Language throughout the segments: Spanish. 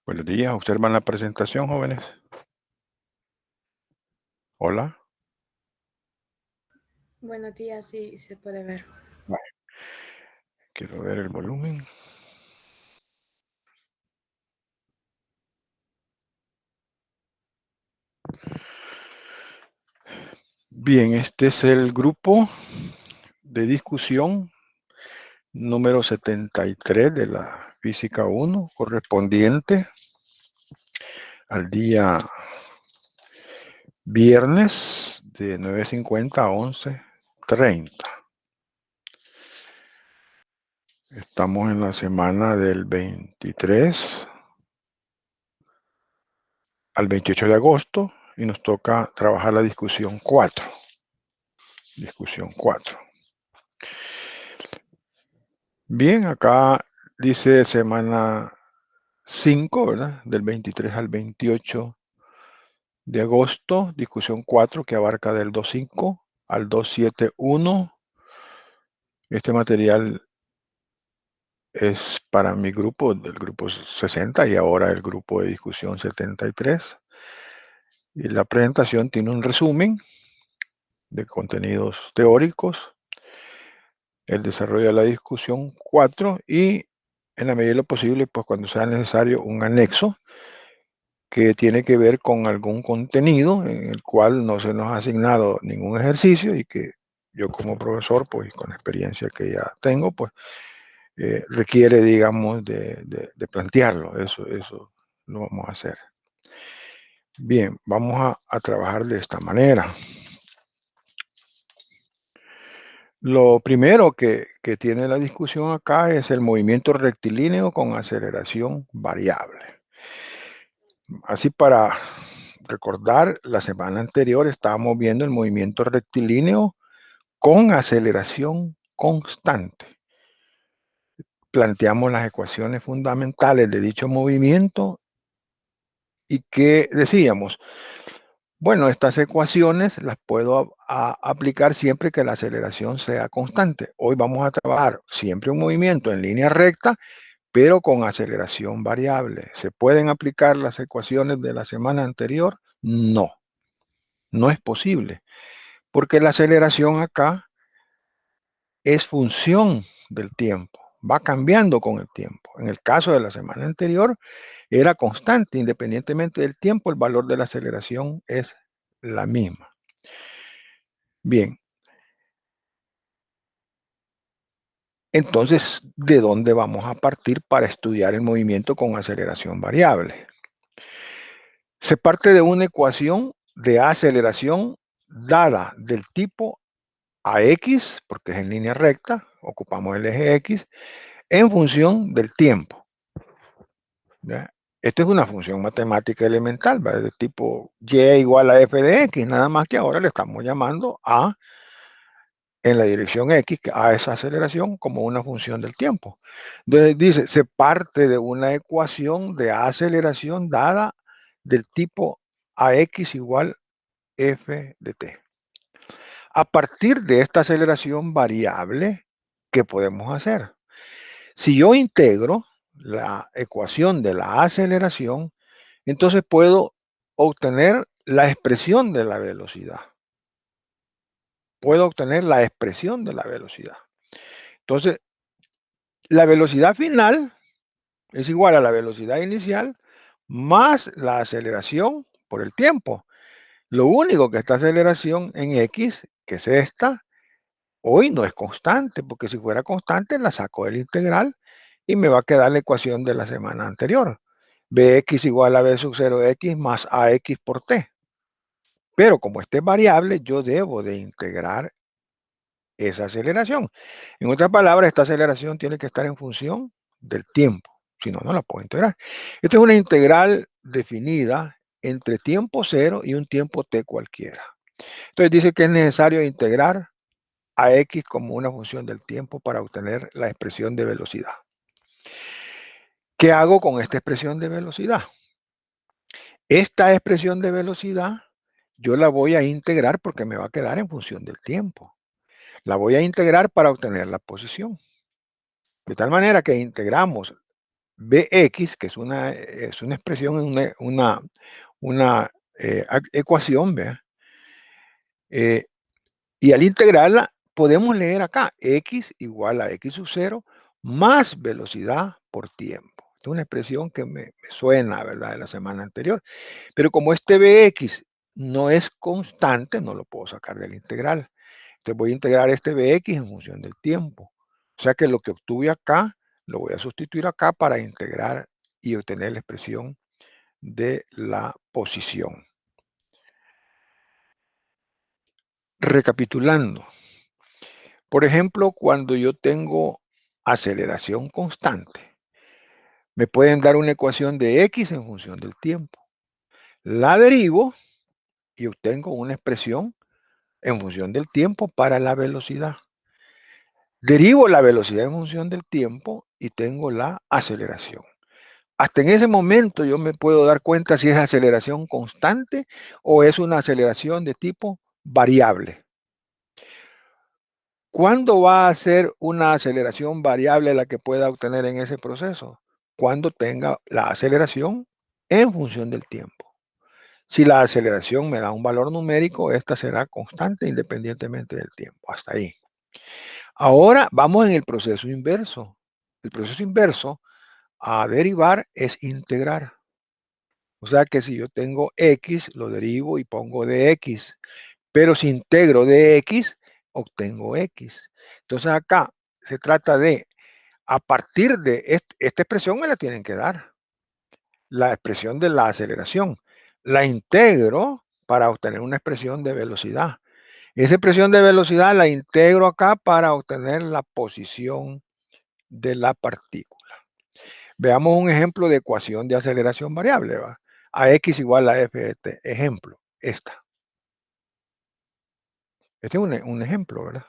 Buenos días, observan la presentación, jóvenes. Hola. Buenos días, sí, se puede ver. Vale. Quiero ver el volumen. Bien, este es el grupo de discusión número 73 de la física 1, correspondiente al día viernes de 9:50 a 11:30. Estamos en la semana del 23 al 28 de agosto y nos toca trabajar la discusión 4. Discusión 4. Bien, acá dice semana 5, ¿verdad? Del 23 al 28 de agosto, discusión 4 que abarca del 2.5 al 2.7.1. Este material es para mi grupo, del grupo 60 y ahora el grupo de discusión 73. Y la presentación tiene un resumen de contenidos teóricos, el desarrollo de la discusión 4 y en la medida de lo posible, pues cuando sea necesario, un anexo que tiene que ver con algún contenido en el cual no se nos ha asignado ningún ejercicio y que yo como profesor, pues con la experiencia que ya tengo, pues requiere, digamos, de plantearlo. Eso lo vamos a hacer. Bien, vamos a trabajar de esta manera. Lo primero que tiene la discusión acá es el movimiento rectilíneo con aceleración variable. Así para recordar, la semana anterior estábamos viendo el movimiento rectilíneo con aceleración constante. Planteamos las ecuaciones fundamentales de dicho movimiento y que decíamos, bueno, estas ecuaciones las puedo aplicar siempre que la aceleración sea constante. Hoy vamos a trabajar siempre un movimiento en línea recta, pero con aceleración variable. ¿Se pueden aplicar las ecuaciones de la semana anterior? No, no es posible, porque la aceleración acá es función del tiempo, va cambiando con el tiempo. En el caso de la semana anterior, era constante, independientemente del tiempo, el valor de la aceleración es la misma. Bien. Entonces, ¿de dónde vamos a partir para estudiar el movimiento con aceleración variable? Se parte de una ecuación de aceleración dada del tipo AX, porque es en línea recta, ocupamos el eje X, en función del tiempo. ¿Ya? Esta es una función matemática elemental, ¿va? De tipo y igual a f de x, nada más que ahora le estamos llamando a en la dirección x, a esa aceleración como una función del tiempo. Entonces dice, se parte de una ecuación de aceleración dada del tipo ax igual f de t. A partir de esta aceleración variable, ¿qué podemos hacer? Si yo integro la ecuación de la aceleración, entonces puedo obtener la expresión de la velocidad. Puedo obtener la expresión de la velocidad. Entonces, la velocidad final es igual a la velocidad inicial más la aceleración por el tiempo. Lo único que esta aceleración en x, que es esta, hoy no es constante, porque si fuera constante la saco del integral y me va a quedar la ecuación de la semana anterior. Bx igual a b sub 0x más ax por t. Pero como este es variable, yo debo de integrar esa aceleración. En otras palabras, esta aceleración tiene que estar en función del tiempo. Si no, no la puedo integrar. Esta es una integral definida entre tiempo cero y un tiempo t cualquiera. Entonces dice que es necesario integrar a x como una función del tiempo para obtener la expresión de velocidad. ¿Qué hago con esta expresión de velocidad? Esta expresión de velocidad yo la voy a integrar porque me va a quedar en función del tiempo. La voy a integrar para obtener la posición. De tal manera que integramos Bx, que es una expresión, una ecuación, ¿vea? Y al integrarla, podemos leer acá, x igual a x sub 0 más velocidad por tiempo. Es una expresión que me suena, ¿verdad?, de la semana anterior. Pero como este Bx no es constante, no lo puedo sacar de la integral. Entonces voy a integrar este Bx en función del tiempo. O sea que lo que obtuve acá, lo voy a sustituir acá para integrar y obtener la expresión de la posición. Recapitulando. Por ejemplo, cuando yo tengo aceleración constante, me pueden dar una ecuación de x en función del tiempo. La derivo y obtengo una expresión en función del tiempo para la velocidad. Derivo la velocidad en función del tiempo y tengo la aceleración. Hasta en ese momento yo me puedo dar cuenta si es aceleración constante o es una aceleración de tipo variable. ¿Cuándo va a ser una aceleración variable la que pueda obtener en ese proceso? Cuando tenga la aceleración en función del tiempo. Si la aceleración me da un valor numérico, esta será constante independientemente del tiempo. Hasta ahí. Ahora vamos en el proceso inverso. El proceso inverso a derivar es integrar. O sea que si yo tengo x, lo derivo y pongo dx. Pero si integro dx, obtengo x. Entonces acá se trata de, a partir de esta expresión me la tienen que dar. La expresión de la aceleración. La integro para obtener una expresión de velocidad. Esa expresión de velocidad la integro acá para obtener la posición de la partícula. Veamos un ejemplo de ecuación de aceleración variable. ¿Va? A x igual a f de t. Ejemplo, esta. Este es un ejemplo, ¿verdad?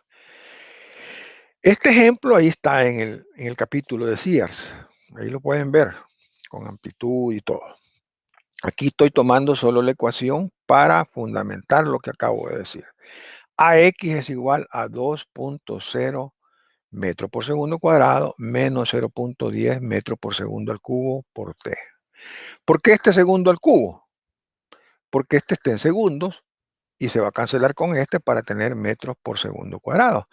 Este ejemplo ahí está en el capítulo de Sears. Ahí lo pueden ver con amplitud y todo. Aquí estoy tomando solo la ecuación para fundamentar lo que acabo de decir. AX es igual a 2.0 metros por segundo cuadrado menos 0.10 metros por segundo al cubo por T. ¿Por qué este segundo al cubo? Porque este está en segundos y se va a cancelar con este para tener metros por segundo cuadrado.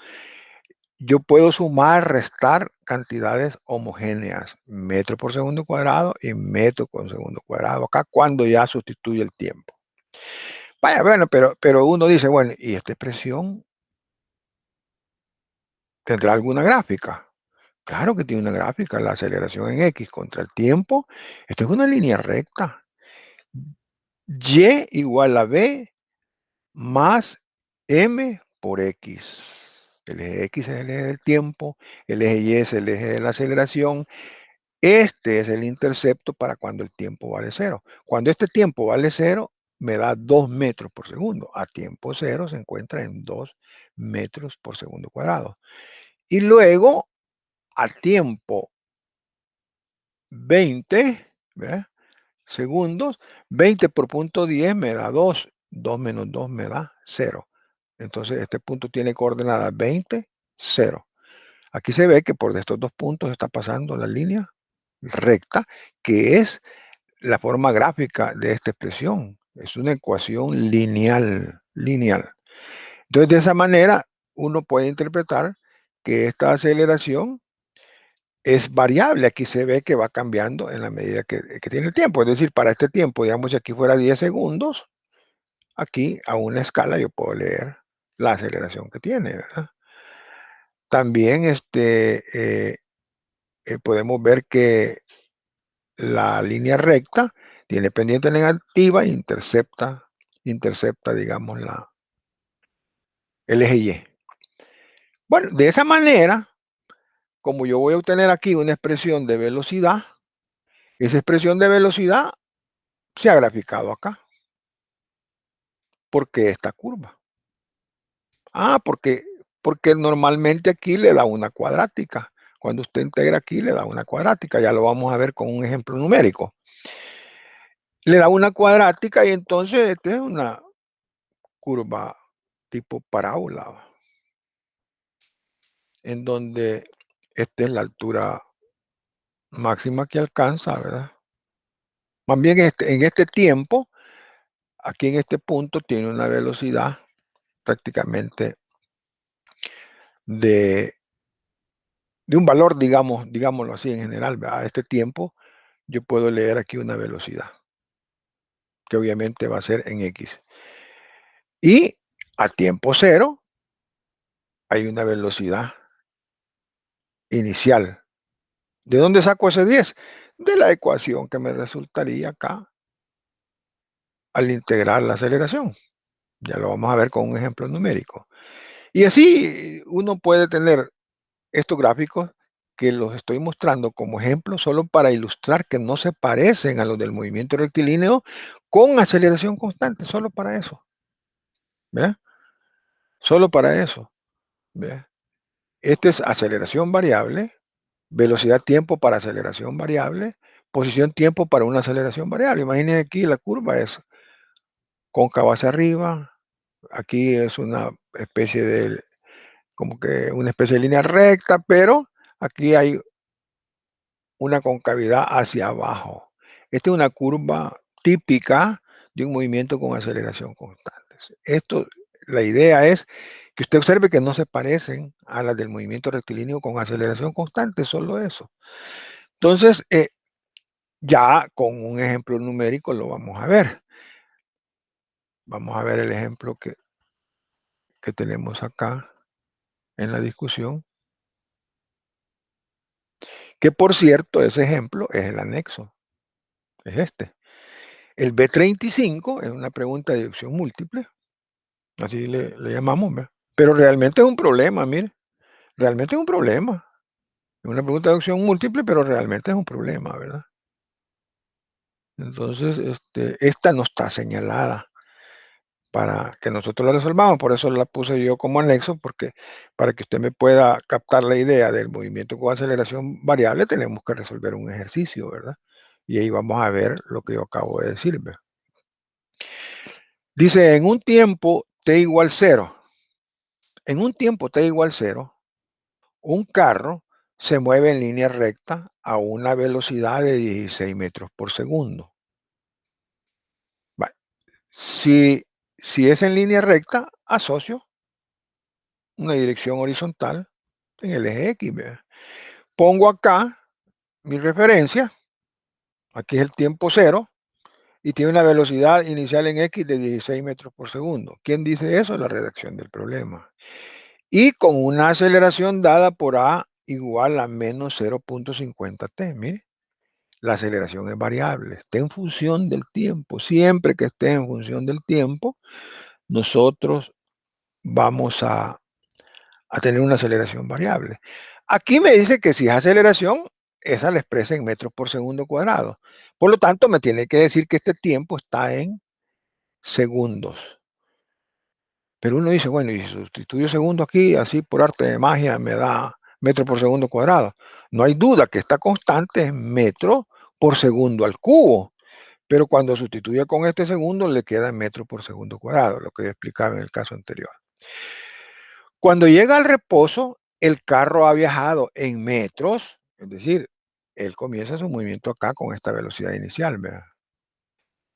Yo puedo sumar, restar cantidades homogéneas, metro por segundo cuadrado y metro por segundo cuadrado, acá cuando ya sustituye el tiempo. Vaya, bueno, pero uno dice, bueno, ¿y esta expresión tendrá alguna gráfica? Claro que tiene una gráfica, la aceleración en X contra el tiempo. Esto es una línea recta. Y igual a B más M por X. El eje X es el eje del tiempo, el eje Y es el eje de la aceleración. Este es el intercepto para cuando el tiempo vale 0. Cuando este tiempo vale 0, me da 2 metros por segundo. A tiempo 0 se encuentra en 2 metros por segundo cuadrado. Y luego, al tiempo 20, ¿verdad?, segundos, 20 por punto 10 me da 2. 2 menos 2 me da 0. Entonces, este punto tiene coordenadas 20, 0. Aquí se ve que por estos dos puntos está pasando la línea recta, que es la forma gráfica de esta expresión. Es una ecuación lineal. Entonces, de esa manera, uno puede interpretar que esta aceleración es variable. Aquí se ve que va cambiando en la medida que tiene el tiempo. Es decir, para este tiempo, digamos, si aquí fuera 10 segundos, aquí a una escala yo puedo leer la aceleración que tiene, ¿verdad? También podemos ver que la línea recta tiene pendiente negativa e intercepta, digamos, el eje Y. Bueno, de esa manera, como yo voy a obtener aquí una expresión de velocidad, esa expresión de velocidad se ha graficado acá. ¿Por qué esta curva? Porque normalmente aquí le da una cuadrática. Cuando usted integra aquí le da una cuadrática. Ya lo vamos a ver con un ejemplo numérico. Le da una cuadrática y entonces esta es una curva tipo parábola, en donde esta es la altura máxima que alcanza, ¿verdad? Más bien en este tiempo, aquí en este punto, tiene una velocidad prácticamente de un valor, digámoslo así en general, ¿verdad? A este tiempo yo puedo leer aquí una velocidad, que obviamente va a ser en X. Y a tiempo cero hay una velocidad inicial. ¿De dónde saco ese 10? De la ecuación que me resultaría acá al integrar la aceleración. Ya lo vamos a ver con un ejemplo numérico. Y así uno puede tener estos gráficos que los estoy mostrando como ejemplo solo para ilustrar que no se parecen a los del movimiento rectilíneo con aceleración constante, solo para eso. ¿Ve? Solo para eso. ¿Ve? Este es aceleración variable, velocidad tiempo para aceleración variable, posición tiempo para una aceleración variable. Imaginen aquí la curva es cóncava hacia arriba, aquí es una especie de, como que una especie de línea recta, pero aquí hay una concavidad hacia abajo. Esta es una curva típica de un movimiento con aceleración constante. Esto, la idea es que usted observe que no se parecen a las del movimiento rectilíneo con aceleración constante, solo eso. Entonces, ya con un ejemplo numérico lo vamos a ver. Vamos a ver el ejemplo que tenemos acá en la discusión. Que por cierto, ese ejemplo es el anexo. Es este. El B35 es una pregunta de deducción múltiple. Así le llamamos, ¿verdad? Pero realmente es un problema, mire. Realmente es un problema. Es una pregunta de deducción múltiple, pero realmente es un problema, ¿verdad? Entonces, esta no está señalada para que nosotros la resolvamos. Por eso la puse yo como anexo, porque para que usted me pueda captar la idea del movimiento con aceleración variable, tenemos que resolver un ejercicio, ¿verdad? Y ahí vamos a ver lo que yo acabo de decir, ¿verdad? Dice, en un tiempo t igual 0, en un tiempo t igual 0, un carro se mueve en línea recta a una velocidad de 16 metros por segundo. Vale. Si es en línea recta, asocio una dirección horizontal en el eje X. ¿Verdad? Pongo acá mi referencia, aquí es el tiempo cero, y tiene una velocidad inicial en X de 16 metros por segundo. ¿Quién dice eso? La redacción del problema. Y con una aceleración dada por A igual a menos 0.50 t. Mire, la aceleración es variable, está en función del tiempo. Siempre que esté en función del tiempo, nosotros vamos a tener una aceleración variable. Aquí me dice que si es aceleración, esa la expresa en metros por segundo cuadrado. Por lo tanto, me tiene que decir que este tiempo está en segundos. Pero uno dice, bueno, y si sustituyo segundo aquí, así por arte de magia me da metro por segundo cuadrado. No hay duda que esta constante es metro por segundo al cubo, pero cuando sustituye con este segundo le queda en metro por segundo cuadrado, lo que yo explicaba en el caso anterior. Cuando llega al reposo, el carro ha viajado en metros, es decir, él comienza su movimiento acá con esta velocidad inicial, ¿verdad?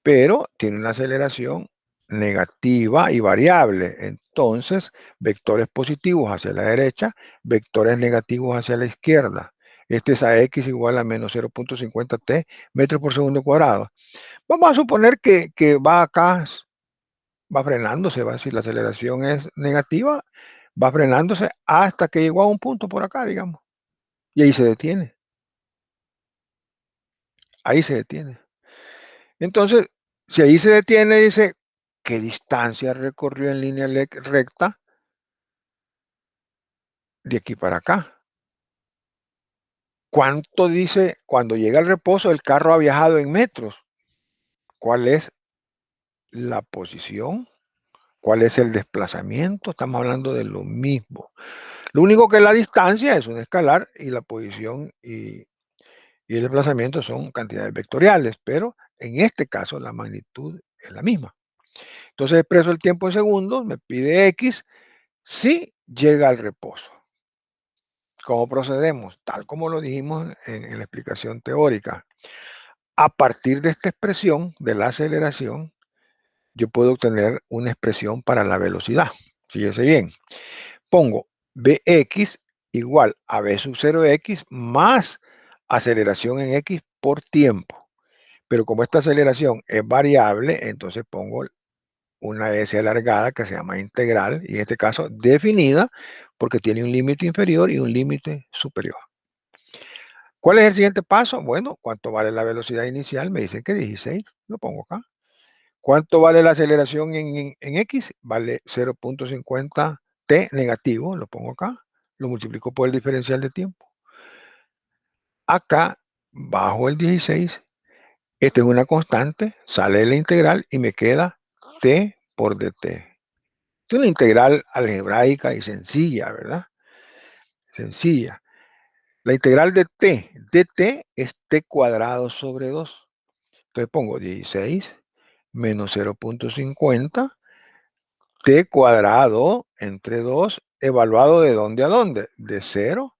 Pero tiene una aceleración negativa y variable. Entonces, vectores positivos hacia la derecha, vectores negativos hacia la izquierda. Este es a x igual a menos 0.50 t metros por segundo cuadrado. Vamos a suponer que va acá, va frenándose, va a decir la aceleración es negativa, va frenándose hasta que llegó a un punto por acá, digamos. Y ahí se detiene. Ahí se detiene. Entonces, si ahí se detiene, dice, ¿qué distancia recorrió en línea recta de aquí para acá? ¿Cuánto dice cuando llega al reposo el carro ha viajado en metros? ¿Cuál es la posición? ¿Cuál es el desplazamiento? Estamos hablando de lo mismo. Lo único que la distancia es un escalar y la posición y el desplazamiento son cantidades vectoriales, pero en este caso la magnitud es la misma. Entonces expreso el tiempo en segundos, me pide X si llega al reposo. ¿Cómo procedemos? Tal como lo dijimos en la explicación teórica. A partir de esta expresión de la aceleración, yo puedo obtener una expresión para la velocidad. Fíjese bien. Pongo Bx igual a V sub 0x más aceleración en x por tiempo. Pero como esta aceleración es variable, entonces pongo una S alargada que se llama integral, y en este caso definida porque tiene un límite inferior y un límite superior. ¿Cuál es el siguiente paso? Bueno, ¿cuánto vale la velocidad inicial? Me dicen que 16, lo pongo acá. ¿Cuánto vale la aceleración en X? Vale 0.50 t negativo, lo pongo acá, lo multiplico por el diferencial de tiempo. Acá, bajo el 16, esta es una constante, sale la integral y me queda t por dt. Es una integral algebraica y sencilla, ¿verdad? Sencilla. La integral de t, dt es t cuadrado sobre 2. Entonces pongo 16 menos 0.50 t cuadrado entre 2, evaluado de dónde a dónde, de 0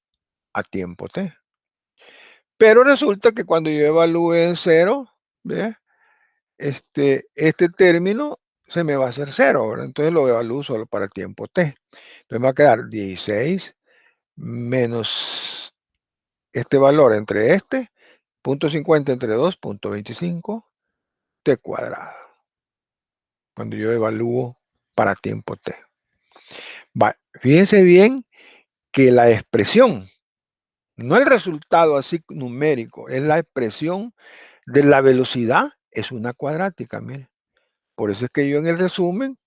a tiempo t. Pero resulta que cuando yo evalúe en 0, ¿ve? Este término se me va a hacer 0, ¿verdad? Entonces lo evalúo solo para el tiempo t. Entonces me va a quedar 16 menos este valor entre este, 0.50 entre 2, 0.25, t cuadrado. Cuando yo evalúo para tiempo t. Fíjense bien que la expresión, no el resultado así numérico, es la expresión de la velocidad, es una cuadrática, mire. Por eso es que yo en el resumen,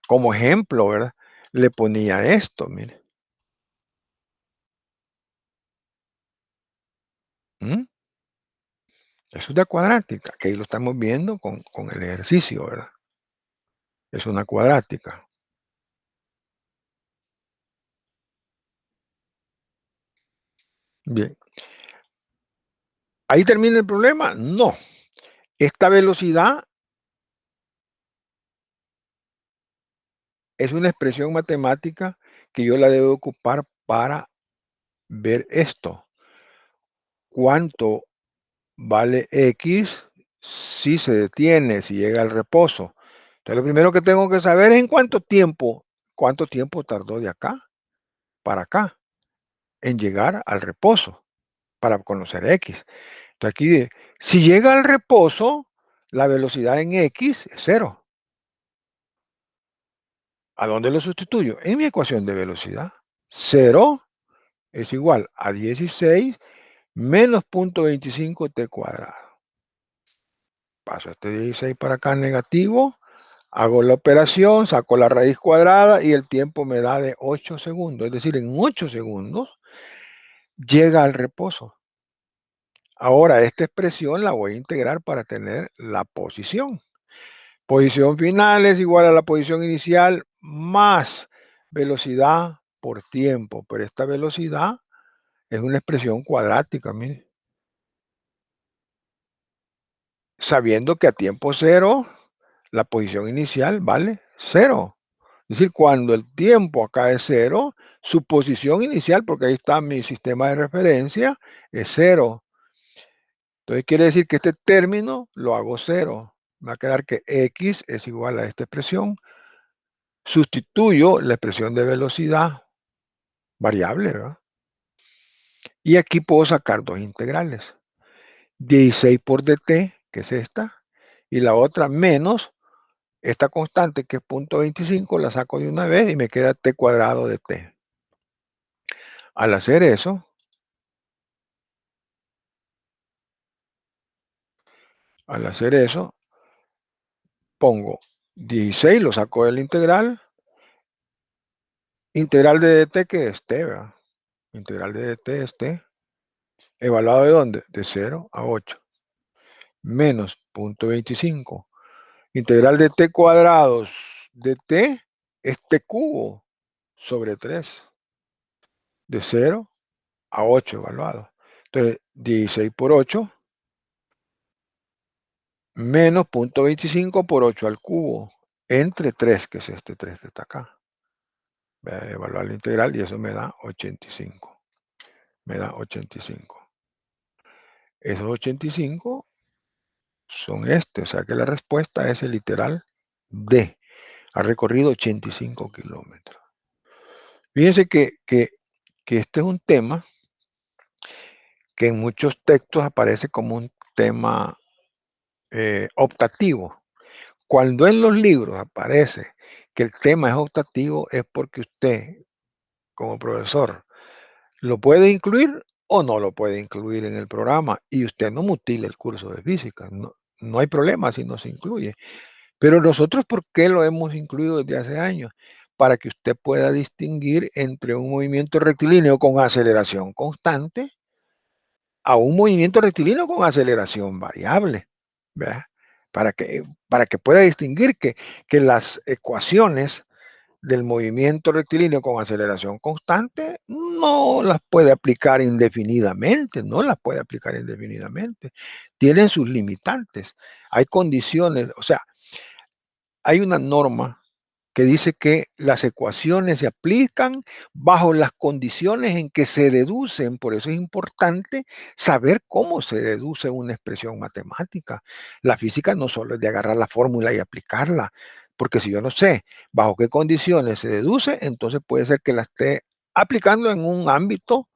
como ejemplo, ¿verdad? Le ponía esto, mire. ¿Mm? Es una cuadrática, que ahí lo estamos viendo con el ejercicio, ¿verdad? Es una cuadrática. Bien. ¿Ahí termina el problema? No. Esta velocidad es una expresión matemática que yo la debo ocupar para ver esto. ¿Cuánto vale X si se detiene, si llega al reposo? Entonces, lo primero que tengo que saber es en cuánto tiempo tardó de acá para acá en llegar al reposo para conocer X. Entonces, aquí, si llega al reposo, la velocidad en X es 0. ¿A dónde lo sustituyo? En mi ecuación de velocidad. 0 es igual a 16 menos 0.25 t cuadrado. Paso este 16 para acá negativo, hago la operación, saco la raíz cuadrada y el tiempo me da de 8 segundos. Es decir, en 8 segundos llega al reposo. Ahora, esta expresión la voy a integrar para tener la posición. Posición final es igual a la posición inicial más velocidad por tiempo. Pero esta velocidad es una expresión cuadrática, mire. Sabiendo que a tiempo cero, la posición inicial vale 0. Es decir, cuando el tiempo acá es 0, su posición inicial, porque ahí está mi sistema de referencia, es 0. Entonces quiere decir que este término lo hago 0. Me va a quedar que X es igual a esta expresión. Sustituyo la expresión de velocidad variable, ¿verdad? Y aquí puedo sacar dos integrales. 16 por dt, que es esta, y la otra menos esta constante, que es 0.25, la saco de una vez y me queda t cuadrado de t. Al hacer eso, pongo 16, lo saco del integral. Integral de dt, que es t, ¿verdad? Integral de dt es t. ¿Evaluado de dónde? De 0 a 8. Menos 0.25. Integral de t cuadrados de t es t cubo sobre 3. De 0 a 8 evaluado. Entonces, 16 por 8 menos 0.25 por 8 al cubo entre 3, que es este 3 que está acá. Voy a evaluar la integral y eso me da 85. Me da 85. Esos 85 son o sea que la respuesta es el literal D. Ha recorrido 85 kilómetros. Fíjense que este es un tema que en muchos textos aparece como un tema optativo. Cuando en los libros aparece que el tema es optativo, es porque usted, como profesor, lo puede incluir o no lo puede incluir en el programa y usted no mutila el curso de física. No, no hay problema si no se incluye. Pero nosotros, ¿por qué lo hemos incluido desde hace años? Para que usted pueda distinguir entre un movimiento rectilíneo con aceleración constante a un movimiento rectilíneo con aceleración variable, ¿verdad? Para que pueda distinguir que las ecuaciones del movimiento rectilíneo con aceleración constante no las puede aplicar indefinidamente, no las puede aplicar indefinidamente. Tienen sus limitantes. Hay condiciones, o sea, hay una norma que dice que las ecuaciones se aplican bajo las condiciones en que se deducen. Por eso es importante saber cómo se deduce una expresión matemática. La física no solo es de agarrar la fórmula y aplicarla, porque si yo no sé bajo qué condiciones se deduce, entonces puede ser que la esté aplicando en un ámbito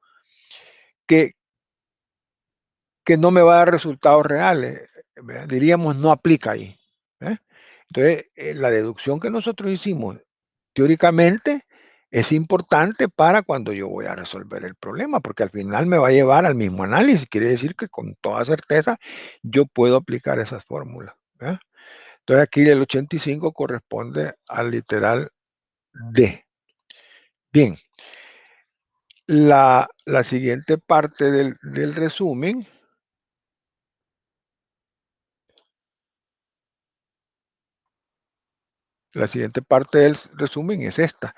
que, que no me va a dar resultados reales. ¿Verdad? Diríamos, no aplica ahí. ¿Eh? Entonces, la deducción que nosotros hicimos teóricamente es importante para cuando yo voy a resolver el problema, porque al final me va a llevar al mismo análisis. Quiere decir que con toda certeza yo puedo aplicar esas fórmulas. ¿Verdad? Entonces aquí el 85 corresponde al literal D. Bien, la siguiente parte del resumen. La siguiente parte del resumen es esta.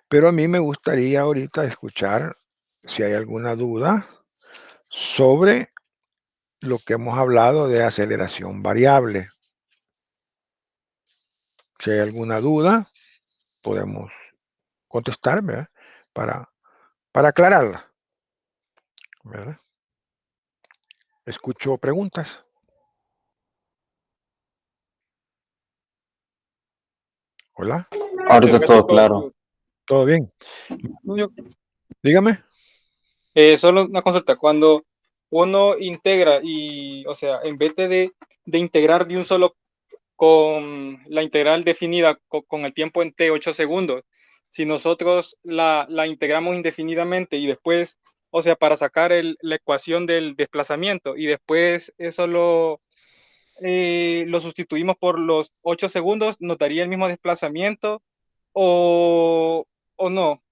Pero a mí me gustaría ahorita escuchar si hay alguna duda sobre lo que hemos hablado de aceleración variable. Si hay alguna duda, podemos contestar, ¿verdad? Para aclararla, ¿verdad? Escucho preguntas. Hola, Ahorita todo claro. ¿todo bien? No, yo, Dígame. solo una consulta. Cuando uno integra y, o sea, en vez de integrar de un solo con la integral definida con el tiempo en t 8 segundos, si nosotros la integramos indefinidamente y después, o sea, para sacar la ecuación del desplazamiento y después eso lo sustituimos por los 8 segundos, ¿nos daría el mismo desplazamiento o no?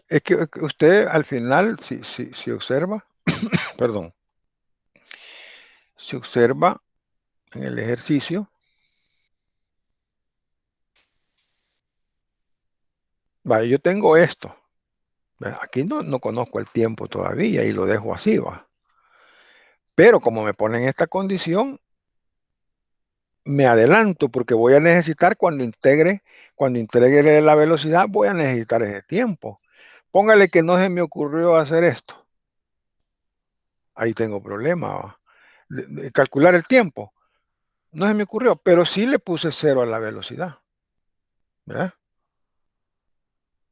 Es que usted al final, si observa, perdón, si observa en el ejercicio, vaya, yo tengo esto. ¿Verdad? Aquí no conozco el tiempo todavía y lo dejo así, va. Pero como me ponen esta condición, me adelanto porque voy a necesitar cuando integre la velocidad, voy a necesitar ese tiempo. Póngale que no se me ocurrió hacer esto. Ahí tengo problema, ¿va? De calcular el tiempo. No se me ocurrió, pero sí le puse cero a la velocidad. ¿Verdad?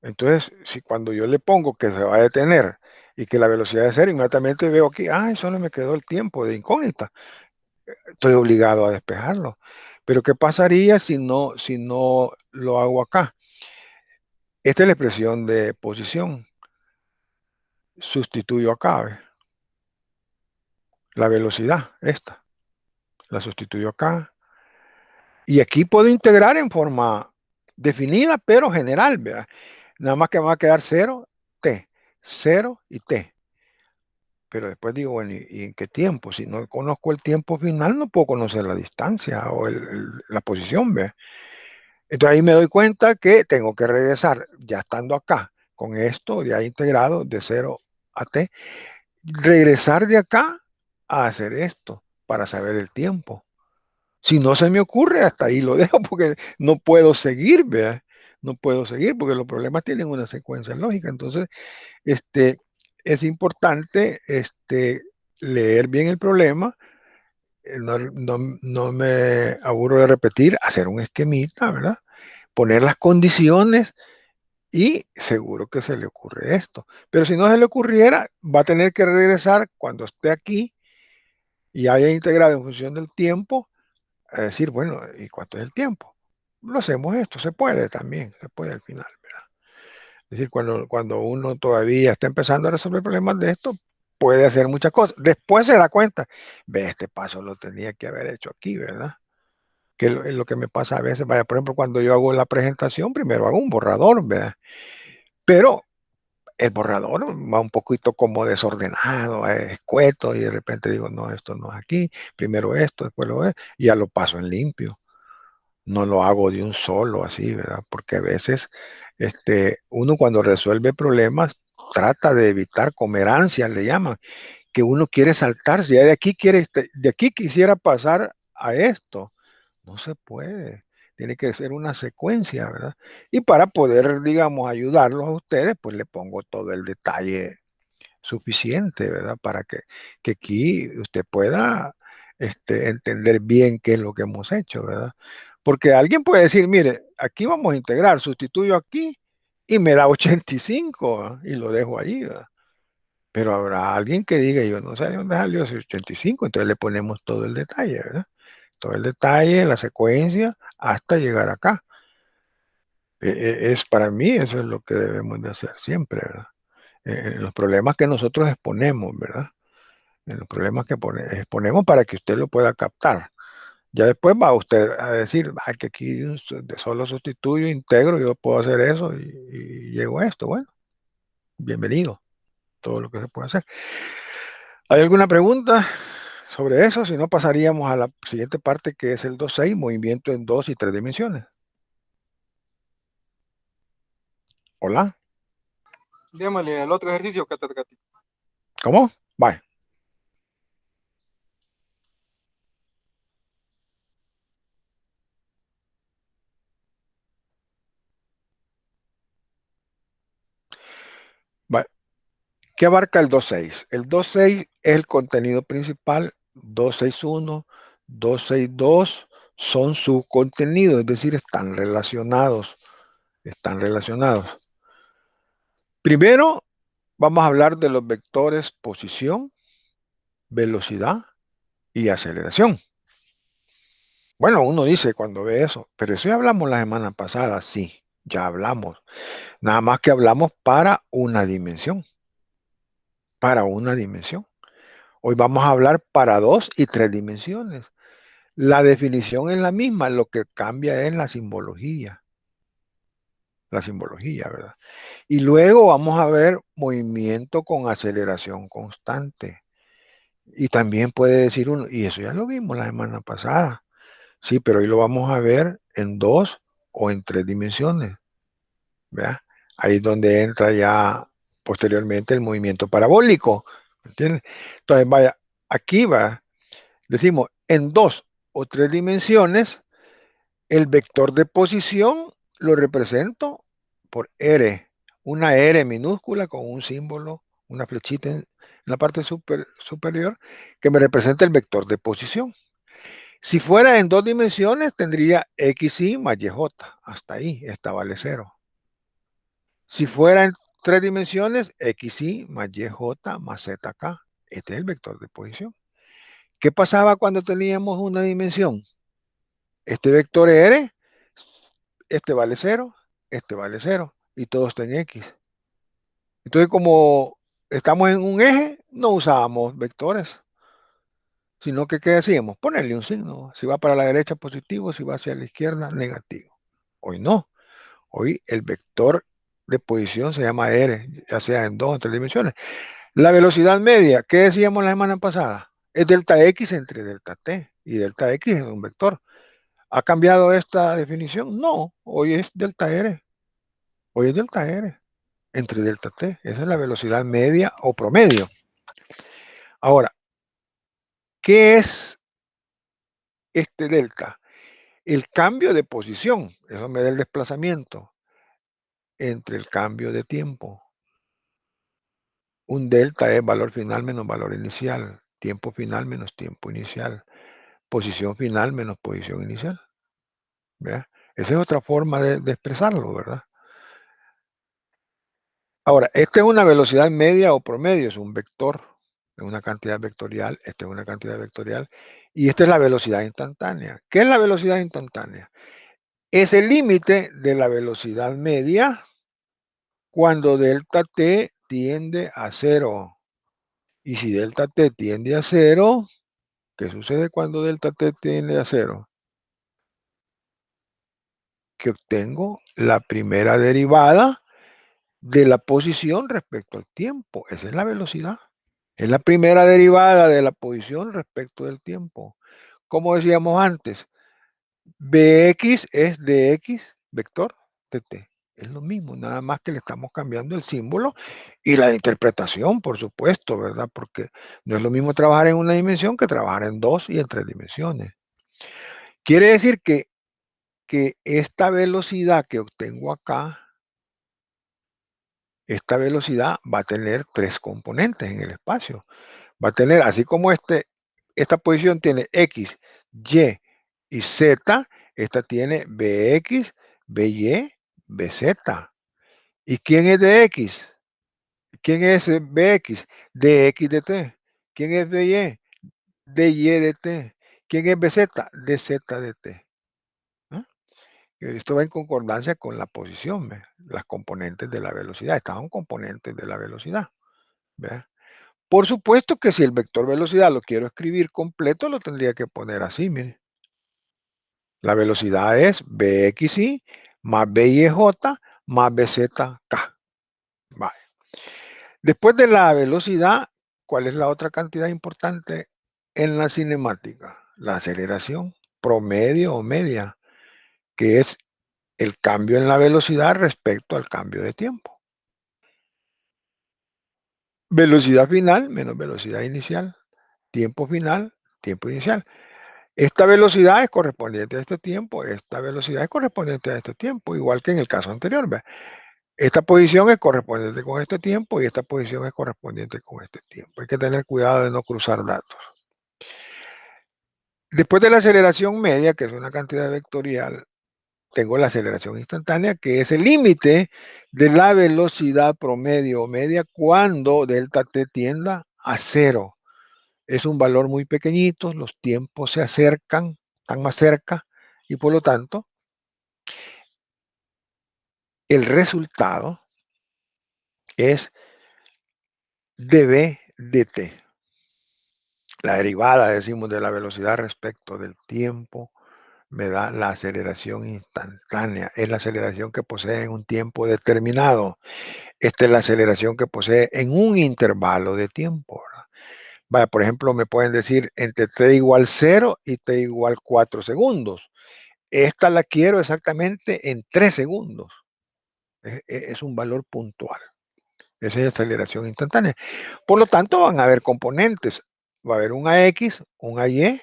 Entonces, si cuando yo le pongo que se va a detener y que la velocidad es cero, inmediatamente veo aquí, solo me quedó el tiempo de incógnita. Estoy obligado a despejarlo. Pero ¿qué pasaría si no lo hago acá? Esta es la expresión de posición. Sustituyo acá, ¿ve? La velocidad, esta. La sustituyo acá. Y aquí puedo integrar en forma definida, pero general, ¿verdad? Nada más que me va a quedar 0, t, 0 y t. Pero después digo, bueno, ¿y en qué tiempo? Si no conozco el tiempo final, no puedo conocer la distancia o la posición, ¿ve? Entonces ahí me doy cuenta que tengo que regresar, ya estando acá, con esto ya integrado de 0 a t, regresar de acá a hacer esto para saber el tiempo. Si no se me ocurre, hasta ahí lo dejo porque no puedo seguir, ¿vea? no puedo seguir porque los problemas tienen una secuencia lógica. Entonces, es importante leer bien el problema. No me aburro de repetir, hacer un esquemita, ¿verdad? Poner las condiciones y seguro que se le ocurre esto. Pero si no se le ocurriera, va a tener que regresar cuando esté aquí y haya integrado en función del tiempo, a decir, bueno, ¿y cuánto es el tiempo? Lo hacemos esto, se puede también, se puede al final, ¿verdad? Es decir, cuando uno todavía está empezando a resolver problemas de esto, puede hacer muchas cosas. Después se da cuenta, ve, este paso lo tenía que haber hecho aquí, ¿verdad? Que es lo que me pasa a veces, vaya, por ejemplo, cuando yo hago la presentación, primero hago un borrador, ¿verdad? Pero el borrador va un poquito como desordenado, escueto, y de repente digo, no, esto no es aquí, primero esto, después lo es, y ya lo paso en limpio. No lo hago de un solo así, ¿verdad? Porque a veces uno cuando resuelve problemas trata de evitar comer ansias, le llaman, que uno quiere saltarse, ya de aquí quisiera pasar a esto. No se puede. Tiene que ser una secuencia, ¿verdad? Y para poder, digamos, ayudarlos a ustedes, pues le pongo todo el detalle suficiente, ¿verdad? Para que aquí usted pueda entender bien qué es lo que hemos hecho, ¿verdad? Porque alguien puede decir, mire, aquí vamos a integrar, sustituyo aquí y me da 85, ¿verdad? Y lo dejo ahí, ¿verdad? Pero habrá alguien que diga, yo no sé de dónde salió ese 85, entonces le ponemos todo el detalle, ¿verdad? Todo el detalle, la secuencia, hasta llegar acá. Es para mí, eso es lo que debemos de hacer siempre, ¿verdad? En los problemas que nosotros exponemos, ¿verdad? En los problemas que exponemos para que usted lo pueda captar. Ya después va usted a decir, ay, que aquí solo sustituyo, integro, yo puedo hacer eso y llego a esto. Bueno, bienvenido, todo lo que se puede hacer. ¿Hay alguna pregunta sobre eso? Si no, pasaríamos a la siguiente parte, que es el 2.6, movimiento en 2 y 3 dimensiones. Hola, Démosle al otro ejercicio, Cata. ¿cómo? Bye. Bye. ¿Qué abarca el 2.6? El 2.6 es el contenido principal, 2.6.1, 2.6.2 son su contenido, es decir, están relacionados. Están relacionados. Primero, vamos a hablar de los vectores posición, velocidad y aceleración. Bueno, uno dice cuando ve eso, pero eso ya hablamos la semana pasada, sí, ya hablamos. Nada más que hablamos para una dimensión. Para una dimensión. Hoy vamos a hablar para 2 y 3 dimensiones. La definición es la misma, lo que cambia es la simbología. La simbología, ¿verdad? Y luego vamos a ver movimiento con aceleración constante. Y también puede decir uno, y eso ya lo vimos la semana pasada. Sí, pero hoy lo vamos a ver en 2 o en 3 dimensiones. ¿Verdad? Ahí es donde entra ya posteriormente el movimiento parabólico. ¿Entiendes? Entonces, vaya, aquí va. Decimos, en 2 o 3 dimensiones, el vector de posición lo represento por R, una R minúscula con un símbolo, una flechita en la parte superior, que me representa el vector de posición. Si fuera en 2 dimensiones, tendría XY más YJ. Hasta ahí, esta vale 0. Si fuera en 3 dimensiones, XY más YJ más ZK. Este es el vector de posición. ¿Qué pasaba cuando teníamos una dimensión? Este vector R, este vale 0, este vale 0, y todo está en X. Entonces, como estamos en un eje, no usábamos vectores, sino que, ¿qué hacíamos? Ponerle un signo. Si va para la derecha, positivo, si va hacia la izquierda, negativo. Hoy no. Hoy el vector de posición se llama R, ya sea en 2 o 3 dimensiones. La velocidad media, ¿qué decíamos la semana pasada? Es delta X entre delta T, y delta X es un vector. ¿Ha cambiado esta definición? No, hoy es delta R. Hoy es delta R entre delta T. Esa es la velocidad media o promedio. Ahora, ¿qué es este delta? El cambio de posición, eso me da el desplazamiento. entre el cambio de tiempo. Un delta es valor final menos valor inicial, tiempo final menos tiempo inicial, posición final menos posición inicial. ¿Verdad? Esa es otra forma de expresarlo, ¿verdad? Ahora, esta es una velocidad media o promedio, es un vector, es una cantidad vectorial, esta es una cantidad vectorial, y esta es la velocidad instantánea. ¿Qué es la velocidad instantánea? Es el límite de la velocidad media cuando delta t tiende a 0. Y si delta t tiende a 0, ¿qué sucede cuando delta t tiende a 0? Que obtengo la primera derivada de la posición respecto al tiempo. Esa es la velocidad. Es la primera derivada de la posición respecto del tiempo. Como decíamos antes, Bx es dx, vector de t. Es lo mismo, nada más que le estamos cambiando el símbolo y la interpretación, por supuesto, ¿verdad? Porque no es lo mismo trabajar en una dimensión que trabajar en 2 y en 3 dimensiones. Quiere decir que esta velocidad que obtengo acá, esta velocidad va a tener 3 componentes en el espacio. Va a tener, así como esta posición tiene X, Y y Z, esta tiene Bx, By, Bz. ¿Y quién es de X? ¿Quién es Bx? Dx de t. ¿Quién es By? Dy de t. ¿Quién es Bz? Dz de t. ¿Ah? Esto va en concordancia con la posición, ¿ve? Las componentes de la velocidad. Estas son componentes de la velocidad. ¿Ve? Por supuesto que si el vector velocidad lo quiero escribir completo, lo tendría que poner así, mire. La velocidad es Bxi más Byj más Bzk. Vale. Después de la velocidad, ¿cuál es la otra cantidad importante en la cinemática? La aceleración promedio o media, que es el cambio en la velocidad respecto al cambio de tiempo. Velocidad final menos velocidad inicial. Tiempo final, tiempo inicial. Esta velocidad es correspondiente a este tiempo, esta velocidad es correspondiente a este tiempo, igual que en el caso anterior. ¿Ve? Esta posición es correspondiente con este tiempo y esta posición es correspondiente con este tiempo. Hay que tener cuidado de no cruzar datos. Después de la aceleración media, que es una cantidad vectorial, tengo la aceleración instantánea, que es el límite de la velocidad promedio o media cuando delta t tienda a 0. Es un valor muy pequeñito, los tiempos se acercan, están más cerca, y por lo tanto, el resultado es dB dt. La derivada, decimos, de la velocidad respecto del tiempo me da la aceleración instantánea. Es la aceleración que posee en un tiempo determinado. Esta es la aceleración que posee en un intervalo de tiempo, ¿verdad? Vaya, por ejemplo, me pueden decir entre t igual 0 y t igual 4 segundos. Esta la quiero exactamente en 3 segundos. Es un valor puntual. Esa es aceleración instantánea. Por lo tanto, van a haber componentes. Va a haber un AX, un AY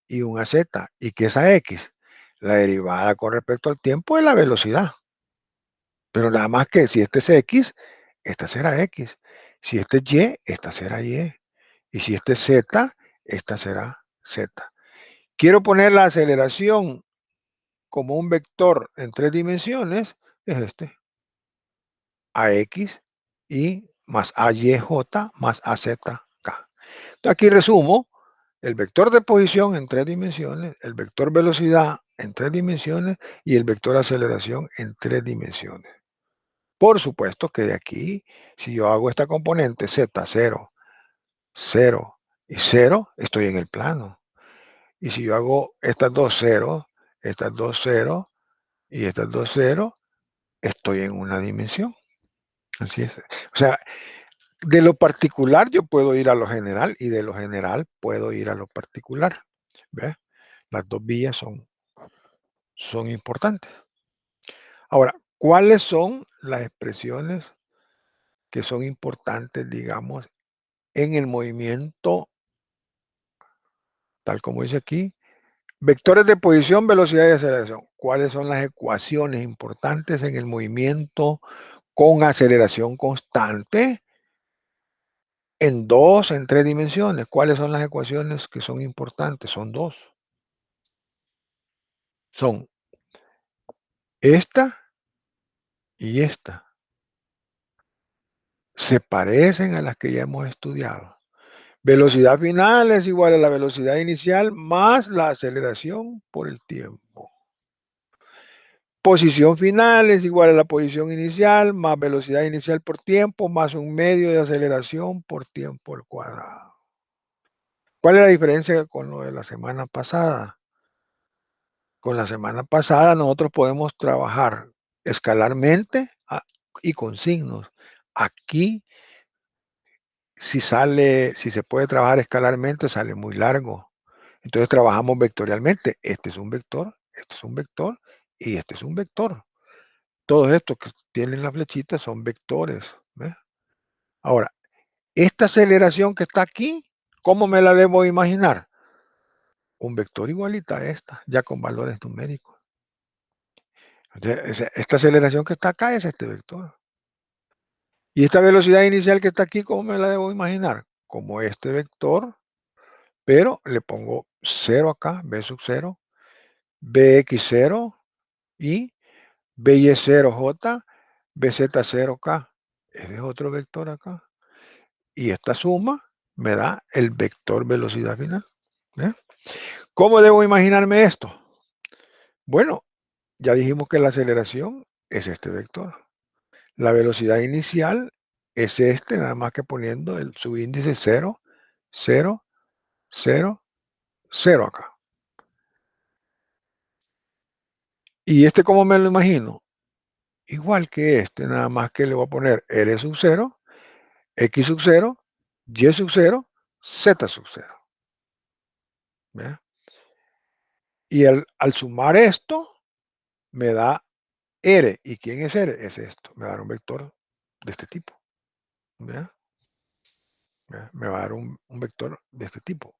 y un AZ. ¿Y qué es AX? La derivada con respecto al tiempo de la velocidad. Pero nada más que si este es X, esta será X. Si este es Y, esta será Y. Y si este es Z, esta será Z. Quiero poner la aceleración como un vector en 3 dimensiones, es este. AX y más AYJ más AZK. Aquí resumo el vector de posición en 3 dimensiones, el vector velocidad en 3 dimensiones y el vector aceleración en 3 dimensiones. Por supuesto que de aquí, si yo hago esta componente Z0, 0 y 0, estoy en el plano. Y si yo hago estas dos ceros, estas dos ceros y estas dos ceros, estoy en una dimensión. Así es. O sea, de lo particular yo puedo ir a lo general y de lo general puedo ir a lo particular. ¿Ve? Las dos vías son importantes. Ahora, ¿cuáles son las expresiones que son importantes, digamos, en el movimiento, tal como dice aquí, Vectores de posición, velocidad y aceleración. ¿Cuáles son las ecuaciones importantes en el movimiento con aceleración constante en 2, en 3 dimensiones? ¿Cuáles son las ecuaciones que son importantes? Son 2. Son esta y esta. Se parecen a las que ya hemos estudiado. Velocidad final es igual a la velocidad inicial más la aceleración por el tiempo. Posición final es igual a la posición inicial más velocidad inicial por tiempo más un medio de aceleración por tiempo al cuadrado. ¿Cuál es la diferencia con lo de la semana pasada? Con la semana pasada nosotros podemos trabajar escalarmente y con signos. Aquí, si se puede trabajar escalarmente, sale muy largo. Entonces trabajamos vectorialmente. Este es un vector, este es un vector y este es un vector. Todos estos que tienen la flechita son vectores. ¿Ves? Ahora, esta aceleración que está aquí, ¿cómo me la debo imaginar? Un vector igualita a esta, ya con valores numéricos. Entonces, esta aceleración que está acá es este vector. Y esta velocidad inicial que está aquí, ¿cómo me la debo imaginar? Como este vector, pero le pongo 0 acá, b sub 0, bx0 y by0j, bz0k. Ese es otro vector acá. Y esta suma me da el vector velocidad final. ¿Eh? ¿Cómo debo imaginarme esto? Bueno, ya dijimos que la aceleración es este vector. La velocidad inicial es este, nada más que poniendo el subíndice 0, 0, 0, 0 acá. ¿Y este cómo me lo imagino? Igual que este, nada más que le voy a poner R sub 0, X sub 0, Y sub 0, Z sub 0. ¿Ve? Y al sumar esto, me da R. ¿Y quién es R? Es esto. Me va a dar un vector de este tipo. ¿Ve? Me va a dar un vector de este tipo.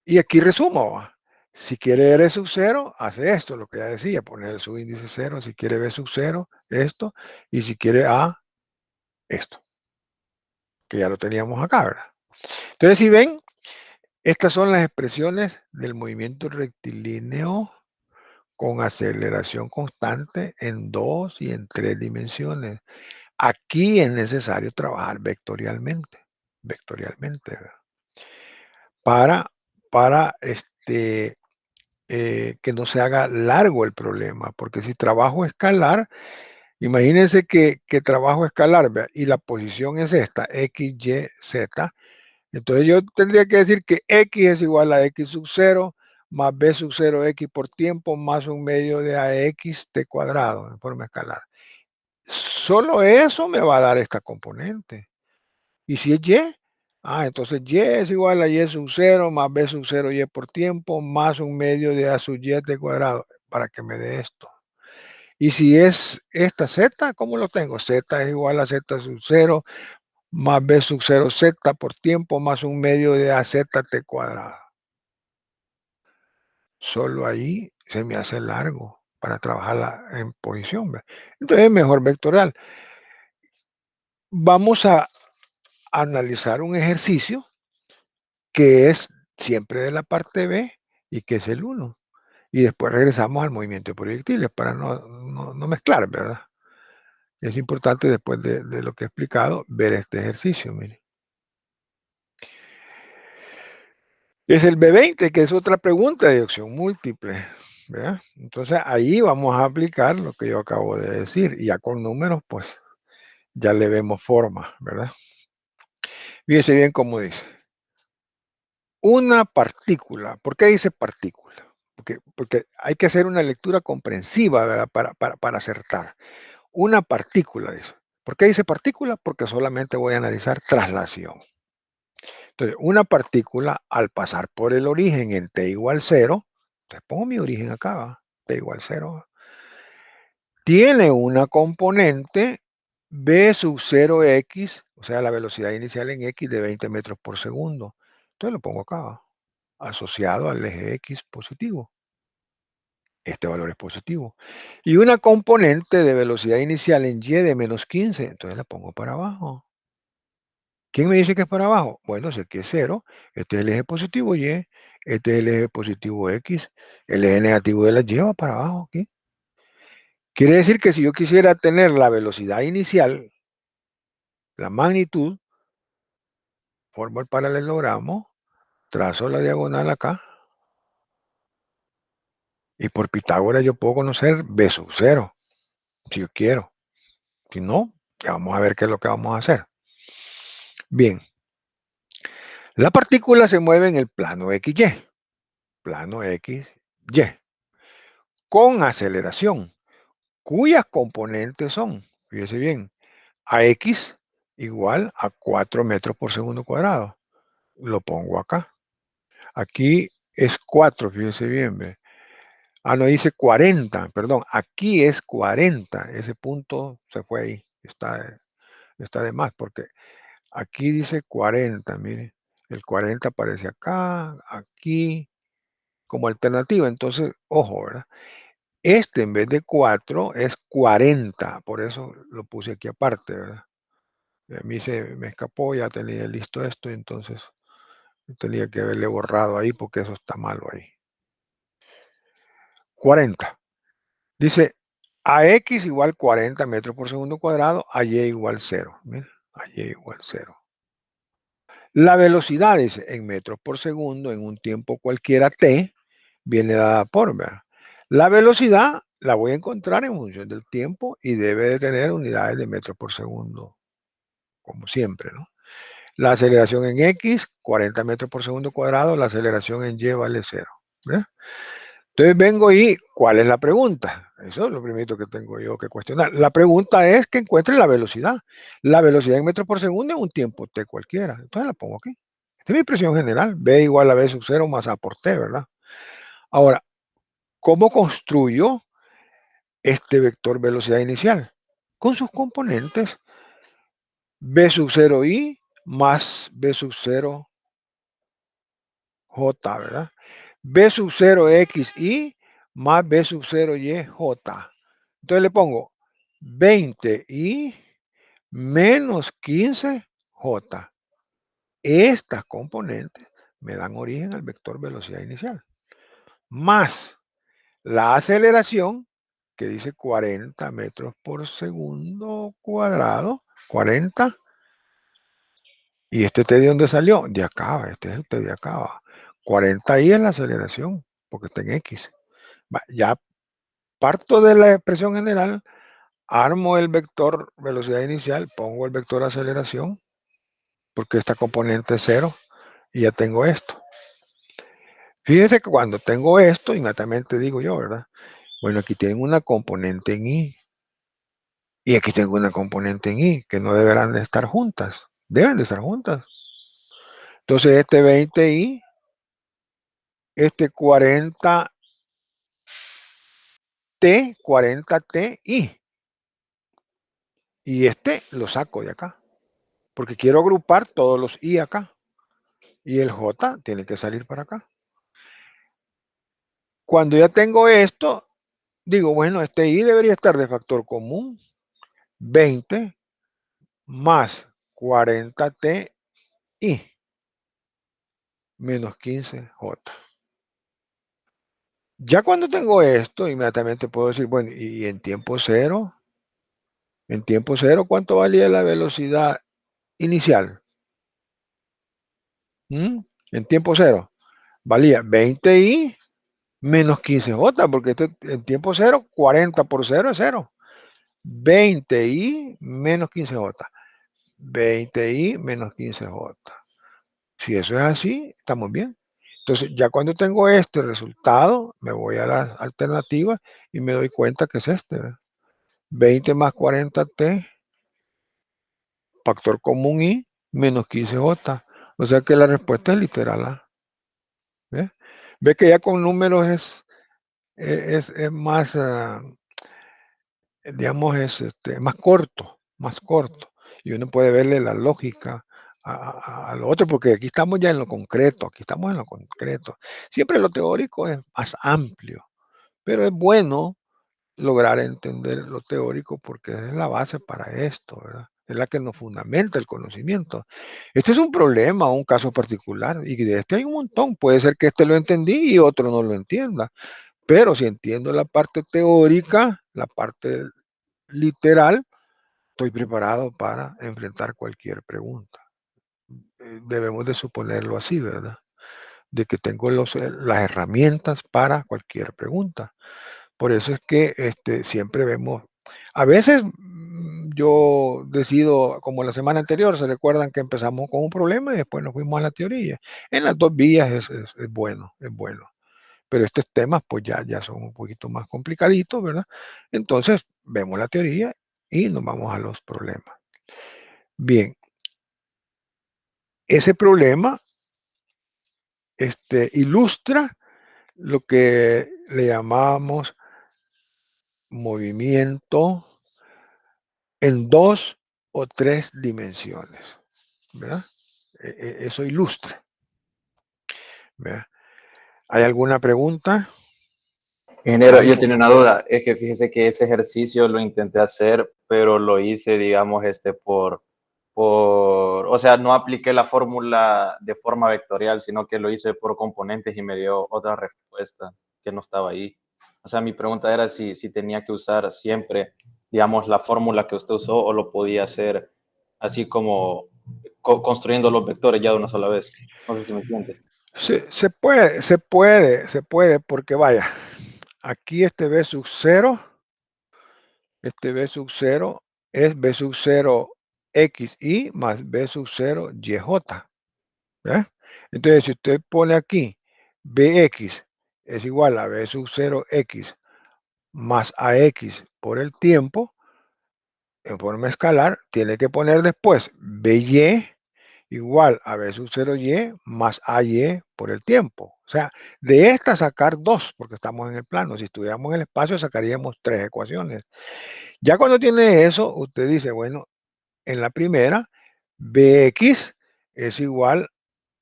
Y aquí resumo. Si quiere R sub 0, hace esto, lo que ya decía, poner el subíndice 0. Si quiere B sub 0, esto. Y si quiere A, esto. Que ya lo teníamos acá, ¿verdad? Entonces, si ven, estas son las expresiones del movimiento rectilíneo con aceleración constante en 2 y en 3 dimensiones. Aquí es necesario trabajar vectorialmente, ¿verdad? Para que no se haga largo el problema, porque si trabajo escalar, imagínense que trabajo escalar, ¿verdad? Y la posición es esta, x, y, z, entonces yo tendría que decir que x es igual a x sub 0 más b sub 0 x por tiempo más un medio de ax t cuadrado en forma escalar. Solo eso me va a dar esta componente. Y si es y, entonces y es igual a y sub 0 más b sub 0 y por tiempo más un medio de a sub y t cuadrado para que me dé esto. Y si es esta z, ¿cómo lo tengo? Z es igual a z sub 0 más b sub 0 z por tiempo más un medio de az t cuadrado. Solo ahí se me hace largo para trabajarla en posición. ¿Ve? Entonces es mejor vectorial. Vamos a analizar un ejercicio que es siempre de la parte B y que es el 1. Y después regresamos al movimiento de proyectiles para no mezclar, ¿verdad? Es importante después de lo que he explicado ver este ejercicio, mire. Es el B20, que es otra pregunta de opción múltiple, ¿verdad? Entonces ahí vamos a aplicar lo que yo acabo de decir y ya con números pues ya le vemos forma, ¿verdad? Fíjese bien cómo dice. Una partícula, ¿por qué dice partícula? Porque hay que hacer una lectura comprensiva, ¿verdad? Para acertar. Una partícula, dice. ¿Por qué dice partícula? Porque solamente voy a analizar traslación. Entonces, una partícula al pasar por el origen en t igual 0, entonces pongo mi origen acá, ¿va? T igual 0, tiene una componente b sub 0x, o sea, la velocidad inicial en x de 20 metros por segundo. Entonces lo pongo acá, ¿va? asociado al eje X positivo. Este valor es positivo. Y una componente de velocidad inicial en Y de menos 15, entonces la pongo para abajo. ¿Quién me dice que es para abajo? Bueno, si aquí es 0, este es el eje positivo Y, este es el eje positivo X, el eje negativo de la Y va para abajo aquí. Quiere decir que si yo quisiera tener la velocidad inicial, la magnitud, formo el paralelogramo, trazo la diagonal acá, y por Pitágoras yo puedo conocer B sub 0, si yo quiero. Si no, ya vamos a ver qué es lo que vamos a hacer. Bien, la partícula se mueve en el plano XY, con aceleración, cuyas componentes son, fíjese bien, AX igual a 4 metros por segundo cuadrado. Lo pongo acá. Aquí es 4, fíjese bien, ¿ve? Ah, no, dice 40, perdón, aquí es 40, ese punto se fue ahí, está de más, porque aquí dice 40, mire, el 40 aparece acá, aquí, como alternativa, entonces, ojo, ¿verdad? Este en vez de 4 es 40, por eso lo puse aquí aparte, ¿verdad? A mí se me escapó, ya tenía listo esto, entonces tenía que haberle borrado ahí porque eso está malo ahí. 40. Dice, AX igual 40 metros por segundo cuadrado, AY igual 0. Mira, AY igual 0. La velocidad, dice, en metros por segundo, en un tiempo cualquiera t, viene dada por, ¿verdad? La velocidad la voy a encontrar en función del tiempo y debe de tener unidades de metros por segundo, como siempre, ¿no? La aceleración en X, 40 metros por segundo cuadrado, la aceleración en Y vale 0, ¿verdad? Entonces vengo y, ¿cuál es la pregunta? Eso es lo primero que tengo yo que cuestionar. La pregunta es que encuentre la velocidad. La velocidad en metros por segundo en un tiempo t cualquiera. Entonces la pongo aquí. Esta es mi presión general. B igual a B sub 0 más A por T, ¿verdad? Ahora, ¿cómo construyo este vector velocidad inicial? Con sus componentes. B sub 0 I más B sub 0 J, ¿verdad? B sub 0 XI más B sub 0 YJ. Entonces le pongo 20I menos 15J. Estas componentes me dan origen al vector velocidad inicial. Más la aceleración, que dice 40 metros por segundo cuadrado, 40. ¿Y este T de dónde salió? De acá, este es el T de acá. 40I es la aceleración, porque está en X. Ya parto de la expresión general, armo el vector velocidad inicial, pongo el vector aceleración, porque esta componente es 0, y ya tengo esto. Fíjense que cuando tengo esto, inmediatamente digo yo, ¿verdad? Bueno, aquí tengo una componente en I, y aquí tengo una componente en I, que no deberán de estar juntas. Deben de estar juntas. Entonces este 20I, este 40T, 40TI. Y este lo saco de acá, porque quiero agrupar todos los I acá. Y el J tiene que salir para acá. Cuando ya tengo esto, digo, bueno, este I debería estar de factor común. 20 más 40TI menos 15J. Ya cuando tengo esto, inmediatamente puedo decir, bueno, y en tiempo cero, ¿cuánto valía la velocidad inicial? En tiempo cero, valía 20I menos 15J, porque en tiempo cero, 40 por 0 es 0. 20I menos 15J. 20I menos 15J. Si eso es así, estamos bien. Entonces, ya cuando tengo este resultado, me voy a las alternativas y me doy cuenta que es este, ¿verdad? 20 más 40T, factor común I, menos 15J. O sea que la respuesta es literal A. ¿Ve? Ve que ya con números es más, digamos, es más corto. Y uno puede verle la lógica a lo otro, porque aquí estamos ya en lo concreto, aquí estamos en lo concreto. Siempre lo teórico es más amplio, pero es bueno lograr entender lo teórico porque es la base para esto, ¿verdad? Es la que nos fundamenta el conocimiento. Este es un problema, un caso particular, y de este hay un montón. Puede ser que este lo entendí y otro no lo entienda, pero si entiendo la parte teórica, la parte literal, estoy preparado para enfrentar cualquier pregunta. Debemos de suponerlo así, ¿verdad? De que tengo las herramientas para cualquier pregunta. Por eso es que siempre vemos, a veces yo decido, como la semana anterior, se recuerdan que empezamos con un problema y después nos fuimos a la teoría. En las dos vías es bueno, es bueno. Pero estos temas pues ya son un poquito más complicaditos, ¿verdad? Entonces vemos la teoría y nos vamos a los problemas. Bien, ese problema ilustra lo que le llamamos movimiento en 2 o 3 dimensiones, ¿verdad? Eso ilustra, ¿verdad? ¿Hay alguna pregunta? Ingeniero, yo ¿Algo? tenía una duda. Es que fíjese que ese ejercicio lo intenté hacer, pero lo hice, digamos, o sea, no apliqué la fórmula de forma vectorial, sino que lo hice por componentes y me dio otra respuesta que no estaba ahí. O sea, mi pregunta era si tenía que usar siempre, digamos, la fórmula que usted usó o lo podía hacer así como construyendo los vectores ya de una sola vez. No sé si me entiende. Se puede, porque vaya, aquí este B sub 0, este B sub 0 es B sub 0 XY más B sub 0 YJ, ¿verdad? Entonces, si usted pone aquí Bx es igual a B sub 0 X más AX por el tiempo, en forma escalar, tiene que poner después BY igual a B sub 0Y más AY por el tiempo. O sea, de esta sacar 2, porque estamos en el plano. Si estuviéramos en el espacio, sacaríamos 3 ecuaciones. Ya cuando tiene eso, usted dice, bueno, en la primera, Bx es igual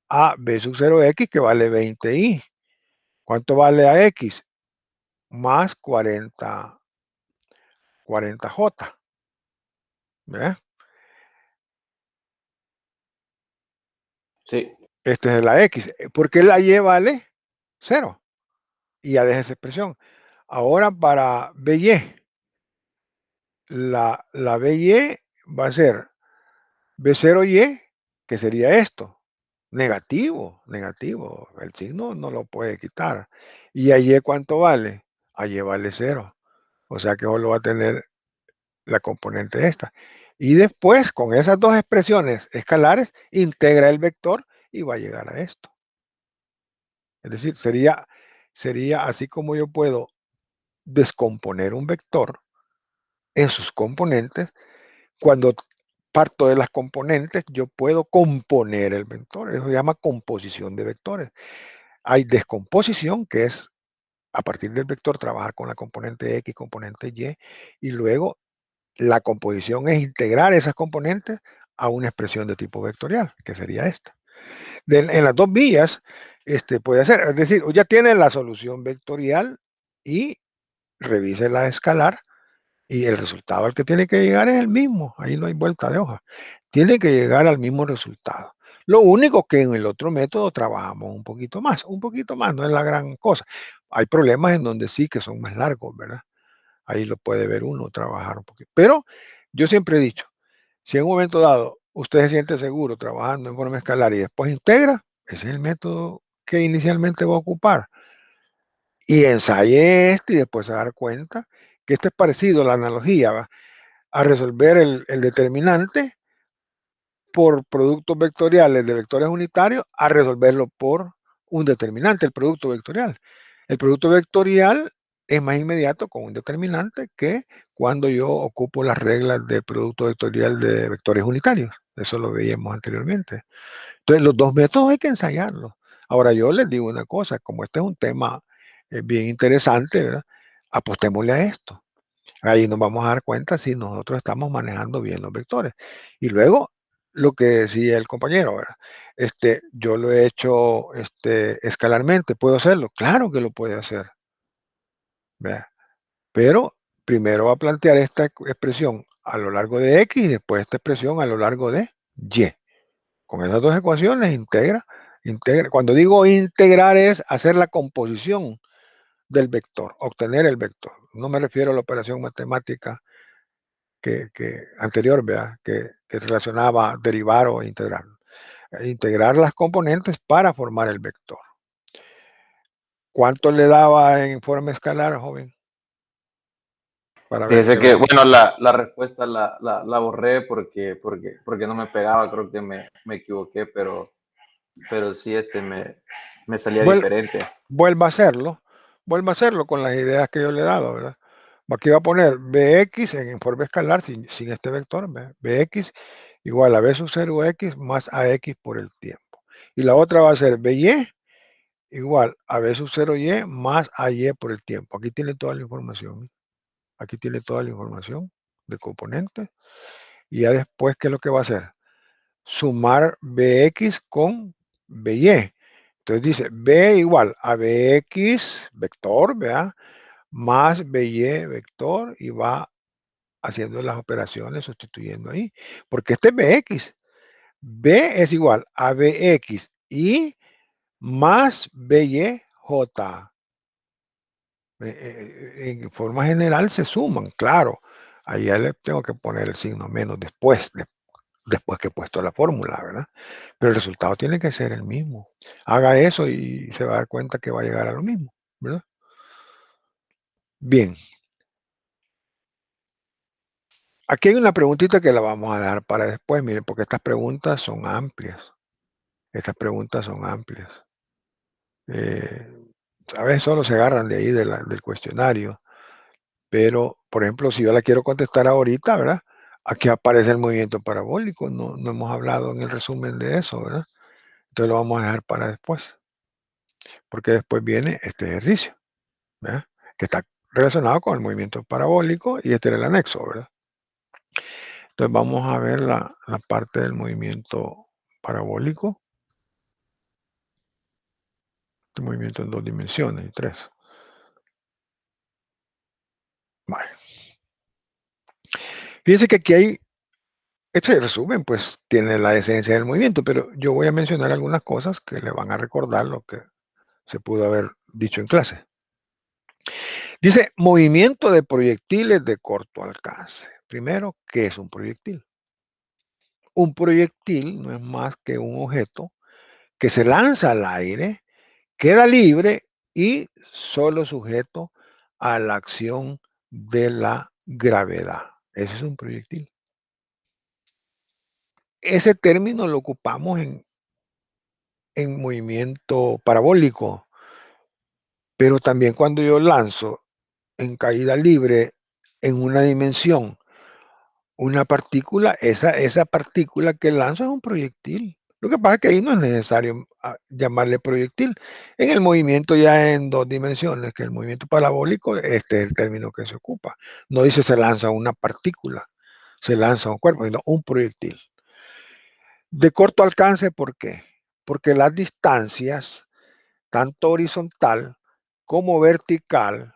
a B sub 0X, que vale 20Y. ¿Cuánto vale a X? Más 40J. ¿Verdad? Sí. Esta es la X. ¿Por qué la Y vale 0? Y ya deja esa expresión. Ahora para BY, la BY va a ser B0Y, que sería esto, negativo, negativo. El signo no lo puede quitar. ¿Y a Y cuánto vale? A Y vale 0. O sea que solo va a tener la componente esta. Y después, con esas dos expresiones escalares, integra el vector y va a llegar a esto. Es decir, sería así como yo puedo descomponer un vector en sus componentes. Cuando parto de las componentes, yo puedo componer el vector. Eso se llama composición de vectores. Hay descomposición, que es a partir del vector trabajar con la componente X, componente Y, y luego la composición es integrar esas componentes a una expresión de tipo vectorial, que sería esta. En las dos vías puede ser, es decir, ya tiene la solución vectorial y revise la escalar y el resultado al que tiene que llegar es el mismo, ahí no hay vuelta de hoja. Tiene que llegar al mismo resultado. Lo único que en el otro método trabajamos un poquito más, no es la gran cosa. Hay problemas en donde sí que son más largos, ¿verdad? Ahí lo puede ver uno, trabajar un poquito. Pero yo siempre he dicho, si en un momento dado usted se siente seguro trabajando en forma escalar y después integra, ese es el método que inicialmente va a ocupar. Y ensaye y después se va a dar cuenta que esto es parecido a la analogía, ¿va? A resolver el determinante por productos vectoriales de vectores unitarios a resolverlo por un determinante, el producto vectorial. El producto vectorial es más inmediato con un determinante que cuando yo ocupo las reglas del producto vectorial de vectores unitarios. Eso lo veíamos anteriormente. Entonces, los dos métodos hay que ensayarlos. Ahora, yo les digo una cosa, como este es un tema bien interesante, ¿verdad? Apostémosle a esto. Ahí nos vamos a dar cuenta si nosotros estamos manejando bien los vectores. Y luego, lo que decía el compañero, ¿verdad? Yo lo he hecho escalarmente, ¿puedo hacerlo? Claro que lo puede hacer, ¿verdad? Pero primero va a plantear esta expresión a lo largo de X y después esta expresión a lo largo de Y. Con esas dos ecuaciones integra. Cuando digo integrar es hacer la composición del vector, obtener el vector. No me refiero a la operación matemática que anterior, ¿verdad? Que relacionaba derivar o integrar. Integrar las componentes para formar el vector. ¿Cuánto le daba en forma escalar, joven? Para ver Fíjese qué que, vamos. bueno, la respuesta la borré porque no me pegaba, creo que me equivoqué, pero sí me salía diferente. Vuelva a hacerlo con las ideas que yo le he dado, ¿verdad? Aquí va a poner Bx en forma escalar sin este vector, ¿verdad? Bx igual a B sub 0x más AX por el tiempo. Y la otra va a ser By igual a B sub 0y más AY por el tiempo. Aquí tiene toda la información. Aquí tiene toda la información de componentes. Y ya después, ¿qué es lo que va a hacer? Sumar Bx con By. Entonces dice B igual a Bx vector, ¿verdad? Más By vector y va haciendo las operaciones sustituyendo ahí. Porque este es Bx. B es igual a Bx y más By J. En forma general se suman, claro. Ahí ya le tengo que poner el signo menos después que he puesto la fórmula, ¿verdad? Pero el resultado tiene que ser el mismo. Haga eso y se va a dar cuenta que va a llegar a lo mismo, ¿verdad? Bien. Aquí hay una preguntita que la vamos a dar para después, miren, porque estas preguntas son amplias. Estas preguntas son amplias. A veces solo se agarran de ahí del cuestionario, pero, por ejemplo, si yo la quiero contestar ahorita, ¿verdad? Aquí aparece el movimiento parabólico, no hemos hablado en el resumen de eso, ¿verdad? Entonces lo vamos a dejar para después, porque después viene este ejercicio, ¿verdad? Que está relacionado con el movimiento parabólico y este era el anexo, ¿verdad? Entonces vamos a ver la parte del movimiento parabólico. Este movimiento en 2 dimensiones y 3. Vale. Fíjense que aquí hay, este resumen pues tiene la esencia del movimiento, pero yo voy a mencionar algunas cosas que le van a recordar lo que se pudo haber dicho en clase. Dice, movimiento de proyectiles de corto alcance. Primero, ¿qué es un proyectil? Un proyectil no es más que un objeto que se lanza al aire, queda libre y solo sujeto a la acción de la gravedad. Ese es un proyectil. Ese término lo ocupamos en movimiento parabólico, pero también cuando yo lanzo en caída libre en una dimensión una partícula, esa partícula que lanzo es un proyectil. Lo que pasa es que ahí no es necesario llamarle proyectil. En el movimiento ya en 2 dimensiones, que el movimiento parabólico, este es el término que se ocupa. No dice se lanza una partícula, se lanza un cuerpo, sino un proyectil. De corto alcance, ¿por qué? Porque las distancias, tanto horizontal como vertical,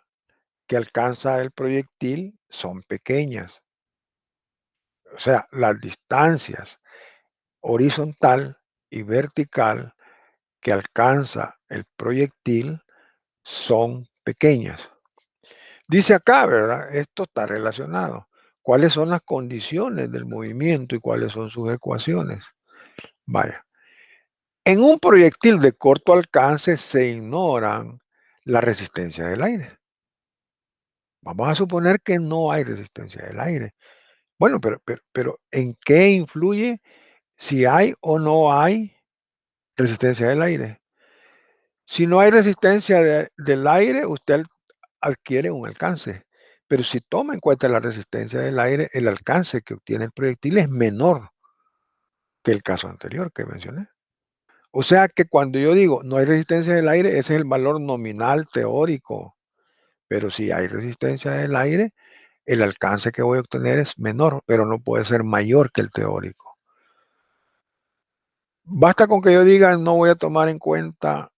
que alcanza el proyectil son pequeñas. O sea, las distancias horizontal y vertical que alcanza el proyectil son pequeñas. Dice acá, ¿verdad? Esto está relacionado. ¿Cuáles son las condiciones del movimiento y cuáles son sus ecuaciones? Vaya. En un proyectil de corto alcance se ignoran la resistencia del aire. Vamos a suponer que no hay resistencia del aire. Bueno, pero ¿en qué influye si hay o no hay resistencia del aire? Si no hay resistencia del aire, usted adquiere un alcance. Pero si toma en cuenta la resistencia del aire, el alcance que obtiene el proyectil es menor que el caso anterior que mencioné. O sea que cuando yo digo no hay resistencia del aire, ese es el valor nominal teórico. Pero si hay resistencia del aire, el alcance que voy a obtener es menor, pero no puede ser mayor que el teórico. Basta con que yo diga no voy a tomar en cuenta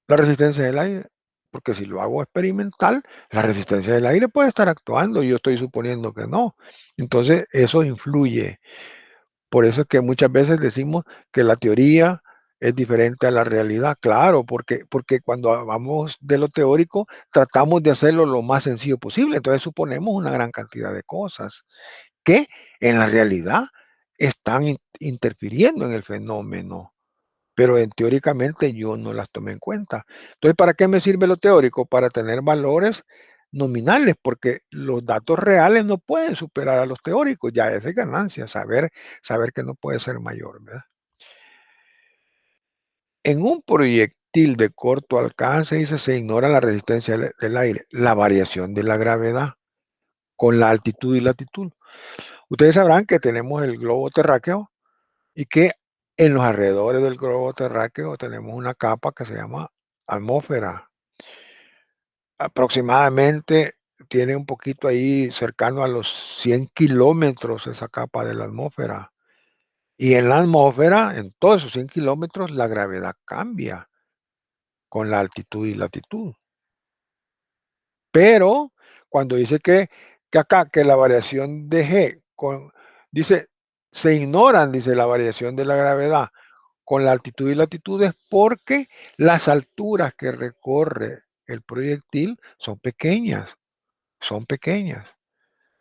la resistencia del aire, porque si lo hago experimental, la resistencia del aire puede estar actuando y yo estoy suponiendo que no. Entonces, eso influye. Por eso es que muchas veces decimos que la teoría es diferente a la realidad. Claro, porque cuando hablamos de lo teórico, tratamos de hacerlo lo más sencillo posible. Entonces, suponemos una gran cantidad de cosas que en la realidad están interfiriendo en el fenómeno, pero teóricamente yo no las tomé en cuenta. Entonces, ¿para qué me sirve lo teórico? Para tener valores nominales, porque los datos reales no pueden superar a los teóricos, ya esa es ganancia, saber que no puede ser mayor, ¿verdad? En un proyectil de corto alcance, dice, se ignora la resistencia del aire, la variación de la gravedad con la altitud y latitud. Ustedes sabrán que tenemos el globo terráqueo y que en los alrededores del globo terráqueo tenemos una capa que se llama atmósfera. Aproximadamente tiene un poquito ahí cercano a los 100 kilómetros esa capa de la atmósfera. Y en la atmósfera, en todos esos 100 kilómetros, la gravedad cambia con la altitud y latitud. Pero cuando dice que acá, que la variación de G, dice, se ignoran, dice, la variación de la gravedad con la altitud y latitud es porque las alturas que recorre el proyectil son pequeñas, son pequeñas.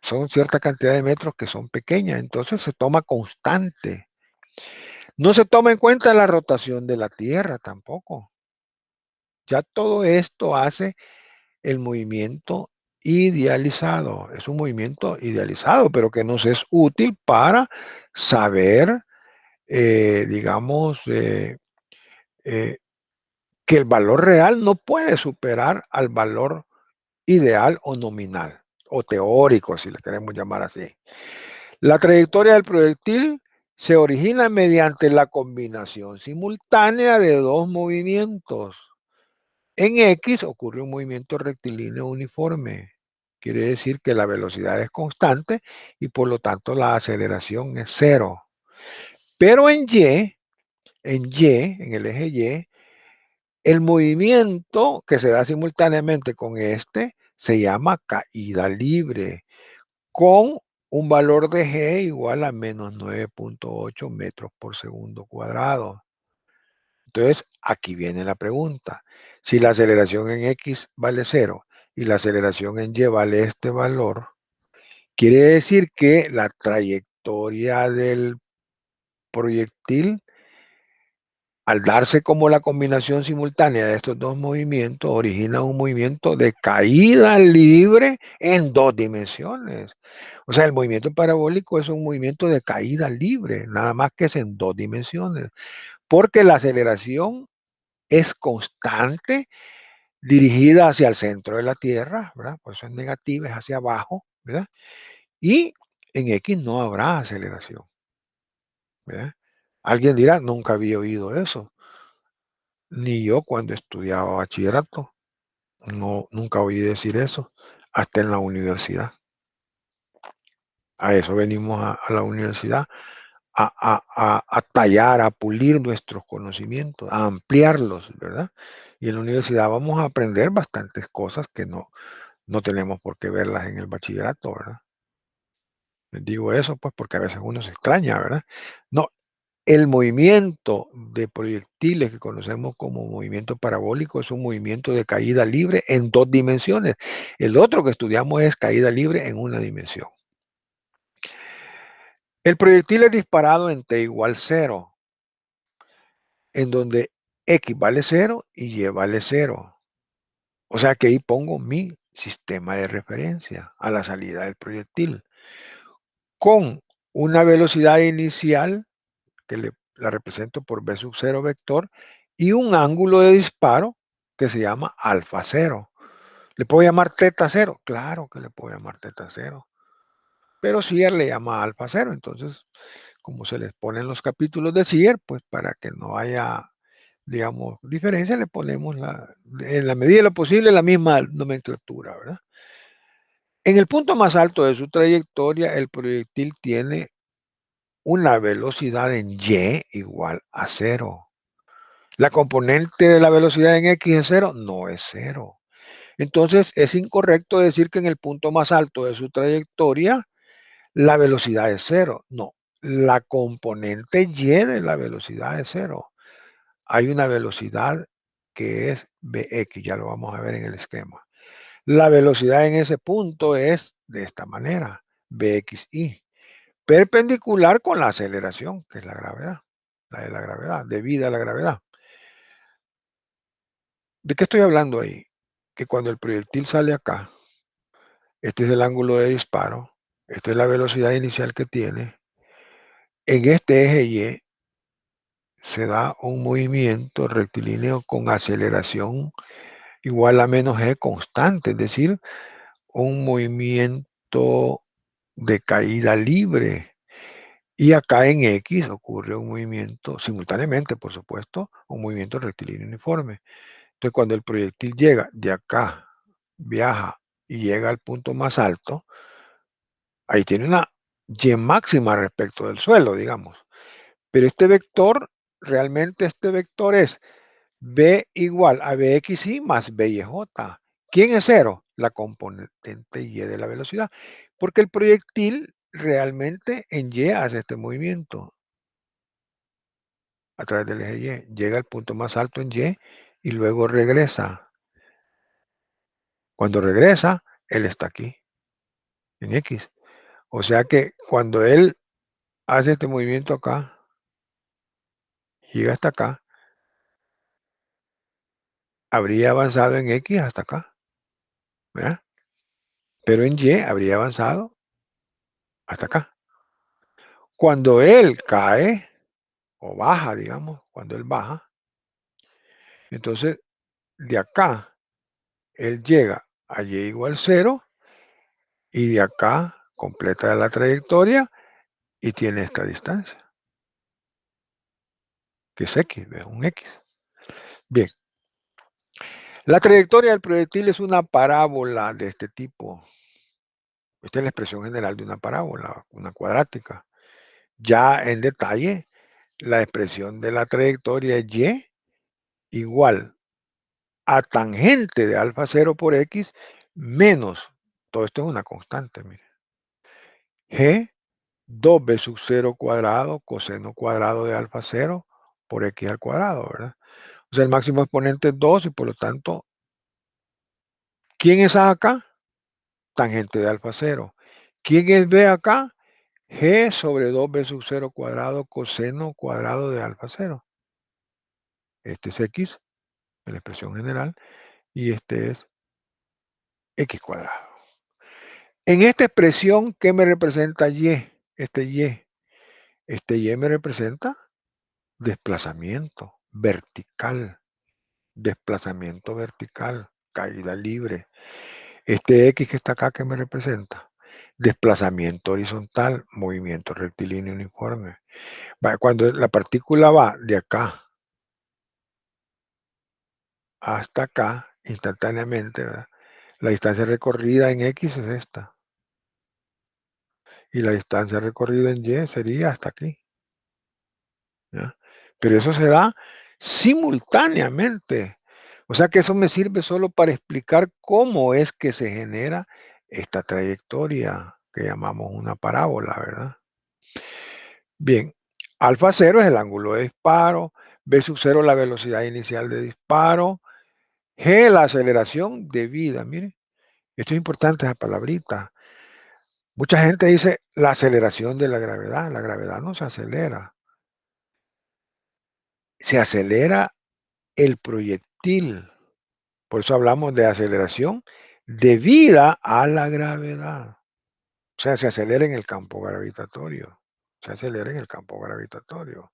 Son cierta cantidad de metros que son pequeñas, entonces se toma constante. No se toma en cuenta la rotación de la Tierra tampoco. Ya todo esto hace el movimiento idealizado. Es un movimiento idealizado, pero que nos es útil para saber, digamos, que el valor real no puede superar al valor ideal o nominal, o teórico, si le queremos llamar así. La trayectoria del proyectil se origina mediante la combinación simultánea de dos movimientos. En X ocurre un movimiento rectilíneo uniforme. Quiere decir que la velocidad es constante y por lo tanto la aceleración es cero. Pero en el eje Y, el movimiento que se da simultáneamente con este se llama caída libre, con un valor de G igual a menos 9.8 metros por segundo cuadrado. Entonces, aquí viene la pregunta. Si la aceleración en X vale 0 y la aceleración en Y vale este valor, quiere decir que la trayectoria del proyectil, al darse como la combinación simultánea de estos dos movimientos, origina un movimiento de caída libre en dos dimensiones. O sea, el movimiento parabólico es un movimiento de caída libre, nada más que es en dos dimensiones, porque la aceleración es constante, dirigida hacia el centro de la Tierra, ¿verdad? Por eso es negativa, es hacia abajo, ¿verdad? Y en X no habrá aceleración, ¿verdad? Alguien dirá, nunca había oído eso. Ni yo cuando estudiaba bachillerato, no, nunca oí decir eso, hasta en la universidad. A eso venimos a la universidad, a tallar, a pulir nuestros conocimientos, a ampliarlos, ¿verdad? Y en la universidad vamos a aprender bastantes cosas que no tenemos por qué verlas en el bachillerato, ¿verdad? Les digo eso, pues, porque a veces uno se extraña, ¿verdad? No, el movimiento de proyectiles que conocemos como movimiento parabólico es un movimiento de caída libre en dos dimensiones. El otro que estudiamos es caída libre en una dimensión. El proyectil es disparado en t igual 0, en donde x vale 0 y y vale 0. O sea que ahí pongo mi sistema de referencia a la salida del proyectil, con una velocidad inicial que la represento por v sub 0 vector y un ángulo de disparo que se llama alfa 0. ¿Le puedo llamar teta 0? Claro que le puedo llamar teta 0. Pero Sear le llama alfa 0. Entonces, como se les pone en los capítulos de Sear, pues para que no haya, digamos, diferencia, le ponemos en la medida de lo posible la misma nomenclatura, ¿verdad? En el punto más alto de su trayectoria, el proyectil tiene una velocidad en y igual a 0. ¿La componente de la velocidad en x es 0? No es 0. Entonces es incorrecto decir que en el punto más alto de su trayectoria la velocidad es 0. No, la componente y de la velocidad es 0. Hay una velocidad que es Bx, ya lo vamos a ver en el esquema. La velocidad en ese punto es de esta manera, Bxi, perpendicular con la aceleración, que es la gravedad, la gravedad, debida a la gravedad. ¿De qué estoy hablando ahí? Que cuando el proyectil sale acá, este es el ángulo de disparo, esta es la velocidad inicial que tiene, en este eje Y se da un movimiento rectilíneo con aceleración igual a menos g constante, es decir, un movimiento de caída libre. Y acá en X ocurre un movimiento, simultáneamente, por supuesto, un movimiento rectilíneo uniforme. Entonces, cuando el proyectil llega de acá, viaja y llega al punto más alto, ahí tiene una y máxima respecto del suelo, digamos. Pero este vector, realmente este vector es B igual a Bxi más Byj. ¿Quién es 0? La componente y de la velocidad. Porque el proyectil realmente en Y hace este movimiento a través del eje Y. Llega al punto más alto en Y y luego regresa. Cuando regresa, él está aquí, en X. O sea que cuando él hace este movimiento acá, llega hasta acá, habría avanzado en X hasta acá, ¿verdad? Pero en Y habría avanzado hasta acá. Cuando él cae, o baja, digamos, cuando él baja, entonces de acá, él llega a Y igual 0, y de acá completa la trayectoria y tiene esta distancia, que es X, ¿ves? Un X. Bien. La trayectoria del proyectil es una parábola de este tipo. Esta es la expresión general de una parábola, una cuadrática. Ya en detalle, la expresión de la trayectoria es Y igual a tangente de alfa 0 por X menos, todo esto es una constante, mire, G 2b sub 0 cuadrado coseno cuadrado de alfa 0 por X al cuadrado, ¿verdad? O sea, el máximo exponente es 2 y por lo tanto, ¿quién es A acá? Tangente de alfa 0. ¿Quién es B acá? G sobre 2b sub 0 cuadrado coseno cuadrado de alfa 0. Este es X, en la expresión general, y este es X cuadrado. En esta expresión, ¿qué me representa Y? Este Y. Este Y me representa desplazamiento vertical. Desplazamiento vertical, caída libre. Este X que está acá, ¿qué me representa? Desplazamiento horizontal, movimiento rectilíneo uniforme. Cuando la partícula va de acá hasta acá, instantáneamente, ¿verdad? La distancia recorrida en X es esta. Y la distancia recorrida en Y sería hasta aquí, ¿ya? Pero eso se da simultáneamente. O sea que eso me sirve solo para explicar cómo es que se genera esta trayectoria que llamamos una parábola, ¿verdad? Bien, alfa 0 es el ángulo de disparo, b sub 0 la velocidad inicial de disparo, g la aceleración debida. Miren, esto es importante, esa palabrita. Mucha gente dice la aceleración de la gravedad no se acelera. Se acelera el proyectil. Por eso hablamos de aceleración debida a la gravedad. O sea, se acelera en el campo gravitatorio. Se acelera en el campo gravitatorio.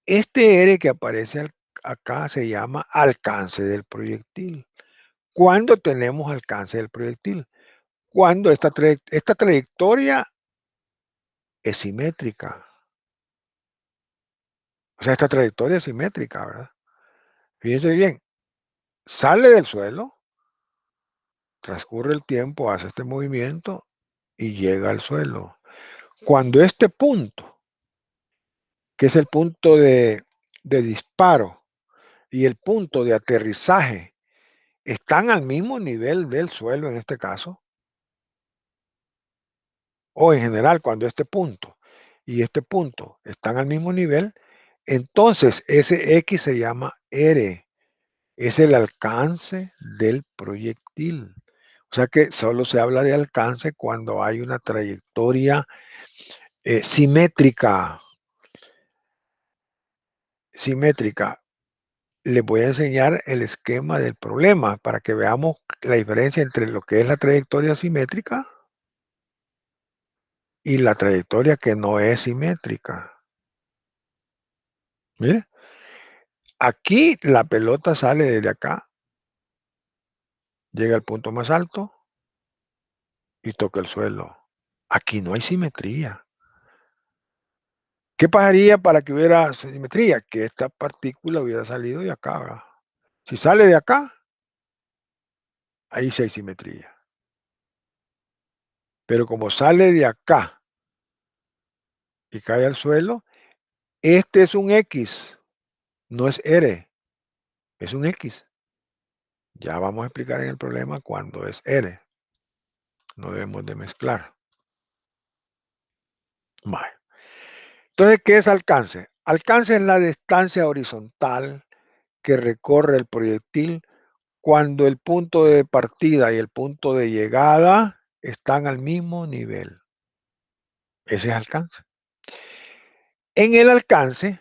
Este R que aparece acá se llama alcance del proyectil. ¿Cuándo tenemos alcance del proyectil? Cuando esta trayectoria es simétrica. O sea, esta trayectoria es simétrica, ¿verdad? Fíjense bien, sale del suelo, transcurre el tiempo, hace este movimiento y llega al suelo. Cuando este punto, que es el punto de disparo y el punto de aterrizaje, están al mismo nivel del suelo en este caso, o en general cuando este punto y este punto están al mismo nivel, entonces ese X se llama R, es el alcance del proyectil. O sea que solo se habla de alcance cuando hay una trayectoria simétrica. Simétrica. Les voy a enseñar el esquema del problema para que veamos la diferencia entre lo que es la trayectoria simétrica y la trayectoria que no es simétrica. Mire, aquí la pelota sale desde acá, llega al punto más alto y toca el suelo. Aquí no hay simetría. ¿Qué pasaría para que hubiera simetría? Que esta partícula hubiera salido de acá, ¿verdad? Si sale de acá, ahí sí hay simetría. Pero como sale de acá y cae al suelo, este es un X, no es R, es un X. Ya vamos a explicar en el problema cuando es R. No debemos de mezclar. Vale. Entonces, ¿qué es alcance? Alcance es la distancia horizontal que recorre el proyectil cuando el punto de partida y el punto de llegada están al mismo nivel. Ese es alcance. En el alcance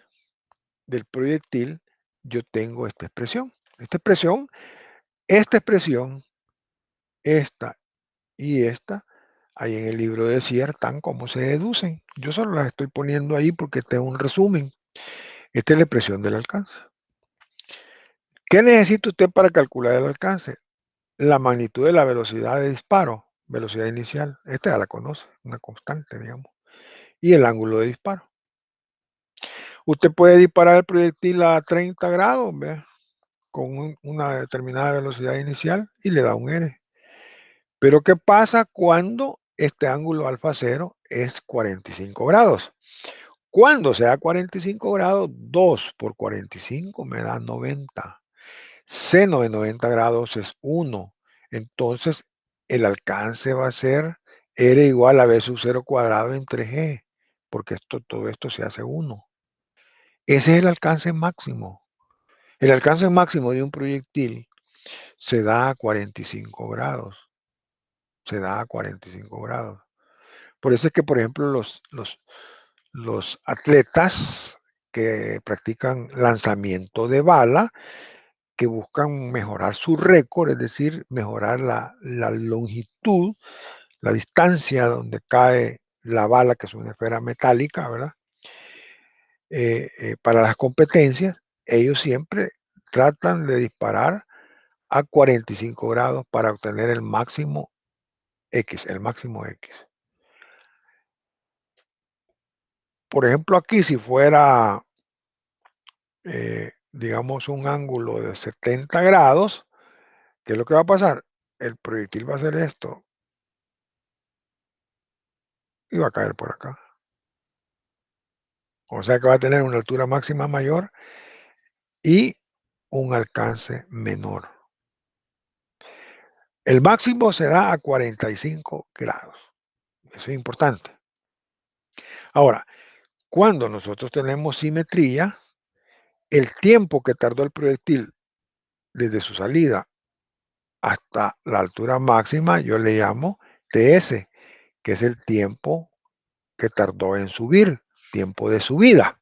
del proyectil, yo tengo esta expresión. Esta expresión, esta y esta, ahí en el libro de Sier están como se deducen. Yo solo las estoy poniendo ahí porque tengo un resumen. Esta es la expresión del alcance. ¿Qué necesita usted para calcular el alcance? La magnitud de la velocidad de disparo, velocidad inicial. Esta ya la conoce, una constante, digamos. Y el ángulo de disparo. Usted puede disparar el proyectil a 30 grados, ¿ve? Con una determinada velocidad inicial y le da un R. Pero ¿qué pasa cuando este ángulo alfa cero es 45 grados? Cuando sea 45 grados, 2 por 45 me da 90. Seno de 90 grados es 1. Entonces, el alcance va a ser R igual a B sub 0 cuadrado entre G, porque todo esto se hace 1. Ese es el alcance máximo. El alcance máximo de un proyectil se da a 45 grados. Se da a 45 grados. Por eso es que, por ejemplo, los atletas que practican lanzamiento de bala, que buscan mejorar su récord, es decir, mejorar la longitud, la distancia donde cae la bala, que es una esfera metálica, ¿verdad? Para las competencias, ellos siempre tratan de disparar a 45 grados para obtener el máximo X, el máximo X. Por ejemplo, aquí si fuera, digamos, un ángulo de 70 grados, ¿qué es lo que va a pasar? El proyectil va a hacer esto y va a caer por acá. O sea que va a tener una altura máxima mayor y un alcance menor. El máximo se da a 45 grados. Eso es importante. Ahora, cuando nosotros tenemos simetría, el tiempo que tardó el proyectil desde su salida hasta la altura máxima, yo le llamo TS, que es el tiempo que tardó en subir, tiempo de subida.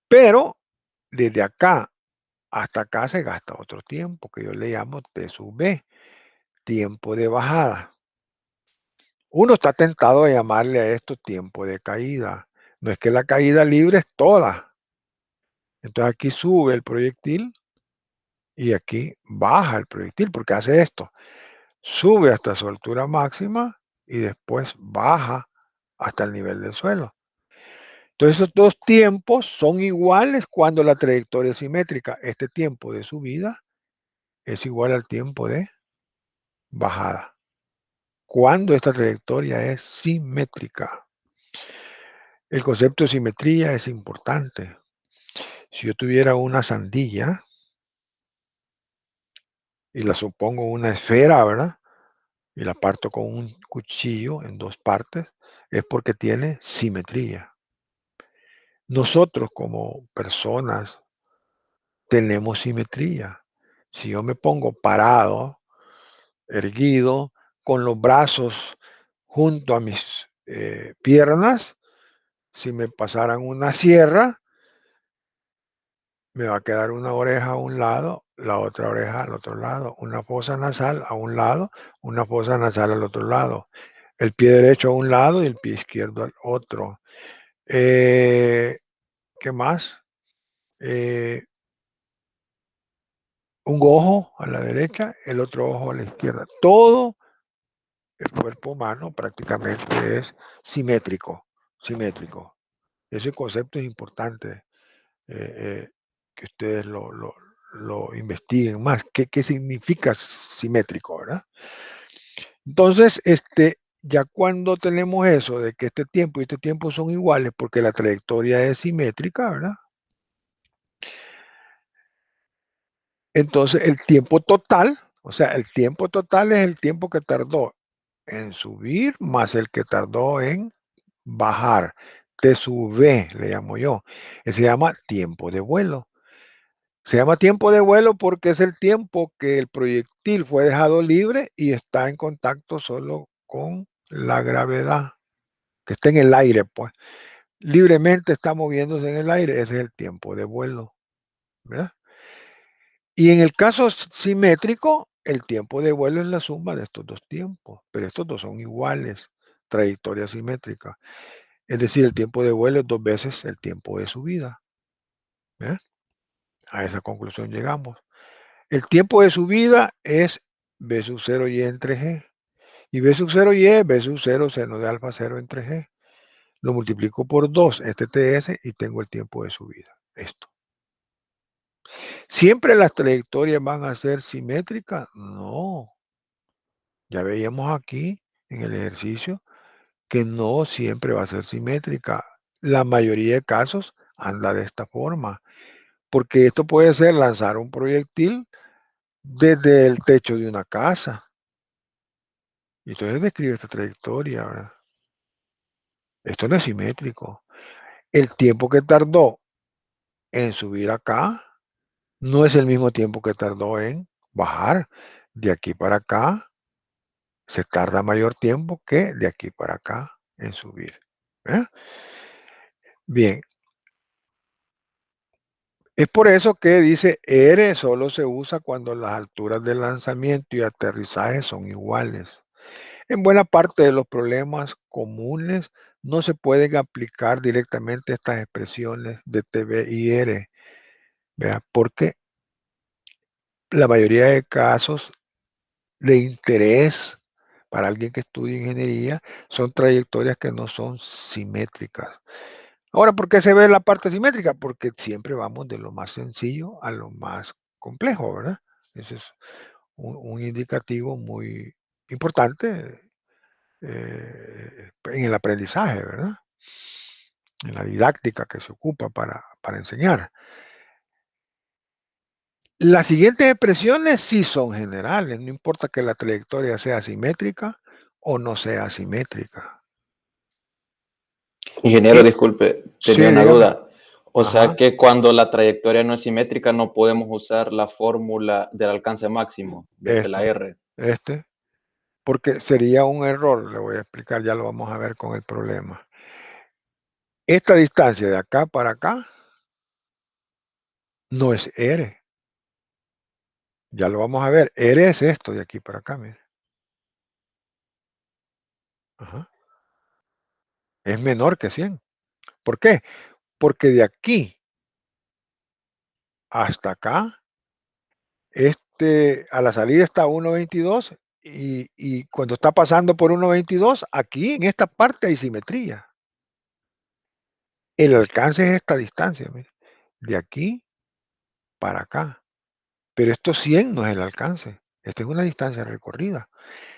Pero desde acá hasta acá se gasta otro tiempo, que yo le llamo T sub B, tiempo de bajada. Uno está tentado a llamarle a esto tiempo de caída. No es que la caída libre es toda. Entonces aquí sube el proyectil y aquí baja el proyectil, porque hace esto. Sube hasta su altura máxima y después baja hasta el nivel del suelo. Entonces esos dos tiempos son iguales cuando la trayectoria es simétrica. Este tiempo de subida es igual al tiempo de bajada, cuando esta trayectoria es simétrica. El concepto de simetría es importante. Si yo tuviera una sandía y la supongo una esfera, ¿verdad? Y la parto con un cuchillo en dos partes, es porque tiene simetría. Nosotros como personas tenemos simetría. Si yo me pongo parado, erguido, con los brazos junto a mis piernas, si me pasaran una sierra, me va a quedar una oreja a un lado, la otra oreja al otro lado, una fosa nasal a un lado, una fosa nasal al otro lado, el pie derecho a un lado y el pie izquierdo al otro. ¿Qué más? Un ojo a la derecha, el otro ojo a la izquierda. Todo el cuerpo humano prácticamente es simétrico. Ese concepto es importante que ustedes lo investiguen más. ¿Qué significa simétrico, verdad? Entonces, ya cuando tenemos eso de que este tiempo y este tiempo son iguales porque la trayectoria es simétrica, ¿verdad? Entonces, el tiempo total, o sea, el tiempo total es el tiempo que tardó en subir más el que tardó en bajar. TSV le llamo yo. Se llama tiempo de vuelo. Se llama tiempo de vuelo porque es el tiempo que el proyectil fue dejado libre y está en contacto solo con la gravedad, que está en el aire, pues. Libremente está moviéndose en el aire, ese es el tiempo de vuelo, ¿verdad? Y en el caso simétrico, el tiempo de vuelo es la suma de estos dos tiempos, pero estos dos son iguales, trayectoria simétrica. Es decir, el tiempo de vuelo es 2 veces el tiempo de subida. ¿Eh? A esa conclusión llegamos. El tiempo de subida es B sub 0 y entre G. Y B sub 0y es B sub 0 seno de alfa 0 entre G. Lo multiplico por 2, este TS, y tengo el tiempo de subida. Esto. ¿Siempre las trayectorias van a ser simétricas? No. Ya veíamos aquí en el ejercicio que no siempre va a ser simétrica. La mayoría de casos anda de esta forma, porque esto puede ser lanzar un proyectil desde el techo de una casa. Y entonces describe esta trayectoria, ¿verdad? Esto no es simétrico. El tiempo que tardó en subir acá no es el mismo tiempo que tardó en bajar. De aquí para acá se tarda mayor tiempo que de aquí para acá en subir. ¿Eh? Bien. Es por eso que dice R solo se usa cuando las alturas de lanzamiento y aterrizaje son iguales. En buena parte de los problemas comunes no se pueden aplicar directamente estas expresiones de TV y R, ¿vea? Porque la mayoría de casos de interés para alguien que estudia ingeniería son trayectorias que no son simétricas. Ahora, ¿por qué se ve la parte simétrica? Porque siempre vamos de lo más sencillo a lo más complejo, ¿verdad? Ese es un indicativo muy importante en el aprendizaje, ¿verdad? En la didáctica que se ocupa para enseñar. Las siguientes expresiones sí son generales, no importa que la trayectoria sea simétrica o no sea simétrica. Ingeniero, disculpe, Sí, tenía una dígame. duda. O Ajá. sea que cuando la trayectoria no es simétrica no podemos usar la fórmula del alcance máximo desde la R. Porque sería un error, le voy a explicar, ya lo vamos a ver con el problema. Esta distancia de acá para acá no es R. Ya lo vamos a ver. R es esto de aquí para acá, mire. Ajá. Es menor que 100. ¿Por qué? Porque de aquí hasta acá, a la salida está 1.22 y cuando está pasando por 1.22, aquí en esta parte hay simetría. El alcance es esta distancia, mire, de aquí para acá. Pero esto 100 no es el alcance. Esta es una distancia recorrida.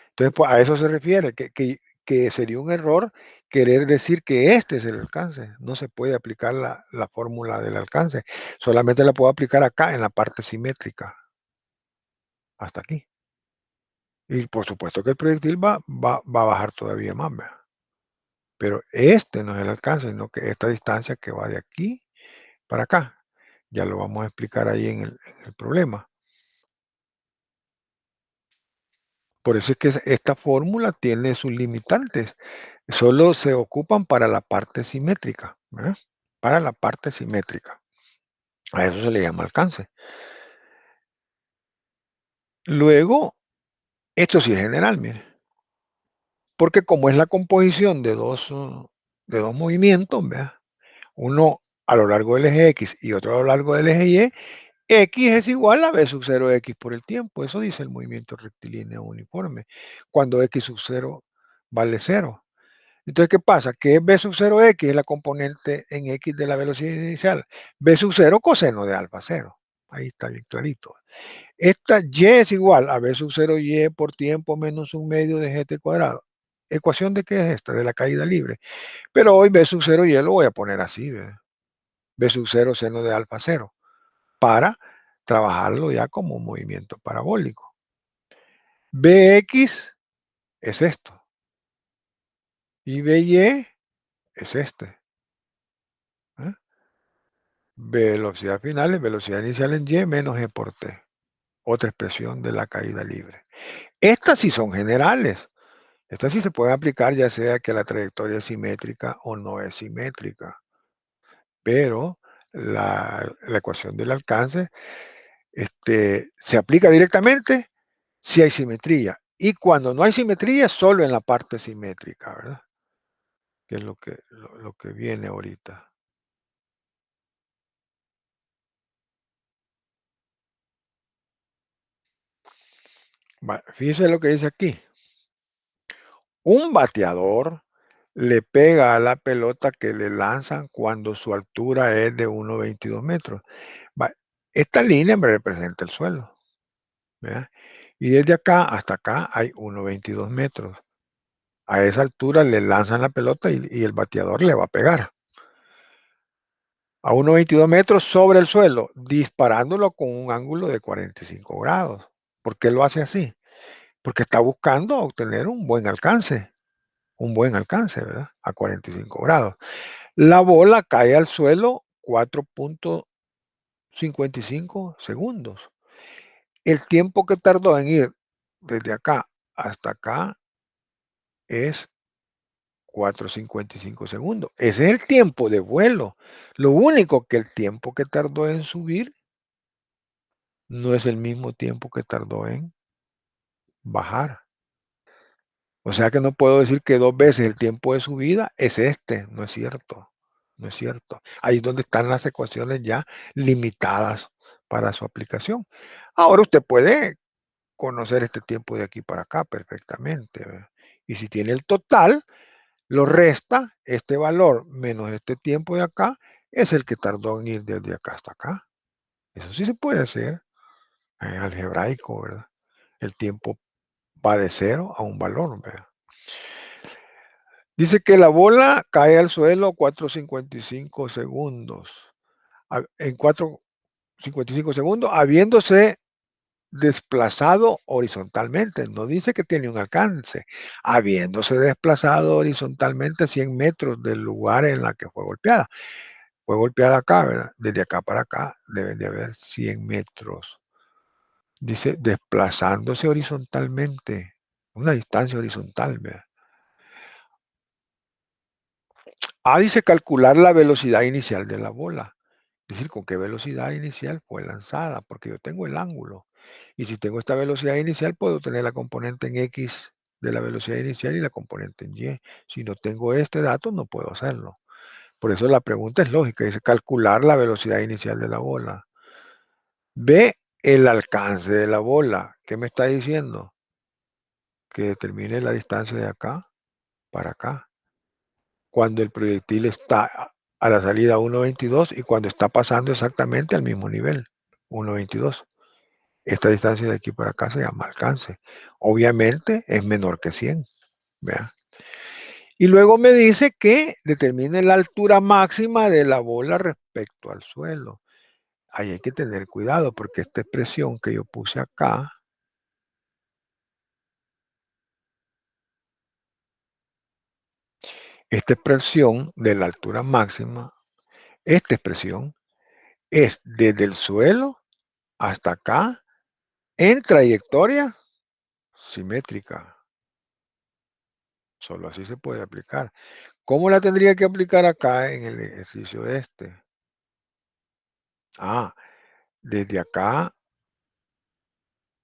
Entonces, pues, a eso se refiere, que sería un error querer decir que este es el alcance. No se puede aplicar la fórmula del alcance. Solamente la puedo aplicar acá en la parte simétrica. Hasta aquí. Y por supuesto que el proyectil va a bajar todavía más, ¿verdad? Pero este no es el alcance, sino que esta distancia que va de aquí para acá. Ya lo vamos a explicar ahí en el problema. Por eso es que esta fórmula tiene sus limitantes. Solo se ocupan para la parte simétrica, ¿verdad? Para la parte simétrica. A eso se le llama alcance. Luego, esto sí es general, mire. Porque como es la composición de dos movimientos, ¿verdad? Uno a lo largo del eje X y otro a lo largo del eje Y, X es igual a B sub 0X por el tiempo. Eso dice el movimiento rectilíneo uniforme. Cuando X sub 0 vale 0. Entonces, ¿qué pasa? Que B sub 0X es la componente en X de la velocidad inicial. B sub 0 coseno de alfa 0. Ahí está bien clarito. Esta Y es igual a B sub 0Y por tiempo menos un medio de GT cuadrado. ¿Ecuación de qué es esta? De la caída libre. Pero hoy B sub 0Y lo voy a poner así. B sub 0 seno de alfa 0. Para trabajarlo ya como un movimiento parabólico. Bx es esto. Y By es este. ¿Eh? Velocidad final es velocidad inicial en Y menos G por T. Otra expresión de la caída libre. Estas sí son generales. Estas sí se pueden aplicar ya sea que la trayectoria es simétrica o no es simétrica. Pero la ecuación del alcance se aplica directamente si hay simetría. Y cuando no hay simetría, solo en la parte simétrica, ¿verdad? Que es lo que viene ahorita. Vale, fíjese lo que dice aquí. Un bateador le pega a la pelota que le lanzan cuando su altura es de 1,22 metros. Vale, esta línea me representa el suelo, ¿verdad? Y desde acá hasta acá hay 1,22 metros. A esa altura le lanzan la pelota y el bateador le va a pegar. A 1,22 metros sobre el suelo, disparándolo con un ángulo de 45 grados. ¿Por qué lo hace así? Porque está buscando obtener un buen alcance, ¿verdad? A 45 grados. La bola cae al suelo 4.55 segundos. El tiempo que tardó en ir desde acá hasta acá es 4.55 segundos. Ese es el tiempo de vuelo. Lo único que el tiempo que tardó en subir no es el mismo tiempo que tardó en bajar. O sea que no puedo decir que 2 veces el tiempo de subida es este. No es cierto. No es cierto. Ahí es donde están las ecuaciones ya limitadas para su aplicación. Ahora usted puede conocer este tiempo de aquí para acá perfectamente, ¿verdad? Y si tiene el total, lo resta, este valor menos este tiempo de acá, es el que tardó en ir desde acá hasta acá. Eso sí se puede hacer en algebraico, ¿verdad? El tiempo va de 0 a un valor, ¿verdad? Dice que la bola cae al suelo 4.55 segundos. En 4.55 segundos, habiéndose desplazado horizontalmente. No dice que tiene un alcance. Habiéndose desplazado horizontalmente 100 metros del lugar en la que fue golpeada. Fue golpeada acá, ¿verdad? Desde acá para acá deben de haber 100 metros. Dice desplazándose horizontalmente. Una distancia horizontal, ¿verdad? Dice calcular la velocidad inicial de la bola. Es decir, con qué velocidad inicial fue lanzada, porque yo tengo el ángulo. Y si tengo esta velocidad inicial, puedo tener la componente en X de la velocidad inicial y la componente en Y. Si no tengo este dato, no puedo hacerlo. Por eso la pregunta es lógica. Dice calcular la velocidad inicial de la bola. Ve el alcance de la bola. ¿Qué me está diciendo? Que determine la distancia de acá para acá. Cuando el proyectil está a la salida 1.22 y cuando está pasando exactamente al mismo nivel, 1.22. Esta distancia de aquí para acá se llama alcance. Obviamente es menor que 100. ¿Vea? Y luego me dice que determine la altura máxima de la bola respecto al suelo. Ahí hay que tener cuidado porque esta expresión que yo puse acá, esta expresión de la altura máxima, esta expresión es desde el suelo hasta acá en trayectoria simétrica. Solo así se puede aplicar. ¿Cómo la tendría que aplicar acá en el ejercicio este? Ah, desde acá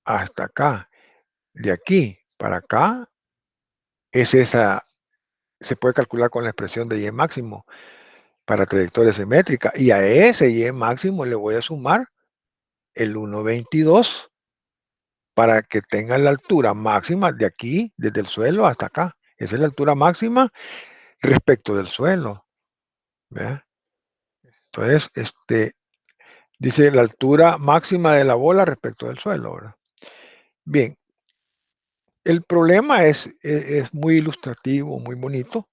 hasta acá. De aquí para acá es esa, se puede calcular con la expresión de y máximo para trayectoria simétrica. Y a ese y máximo le voy a sumar el 1,22 para que tenga la altura máxima de aquí, desde el suelo hasta acá. Esa es la altura máxima respecto del suelo. ¿Ve? Entonces, dice la altura máxima de la bola respecto del suelo, ¿verdad? Bien, el problema es muy ilustrativo, muy bonito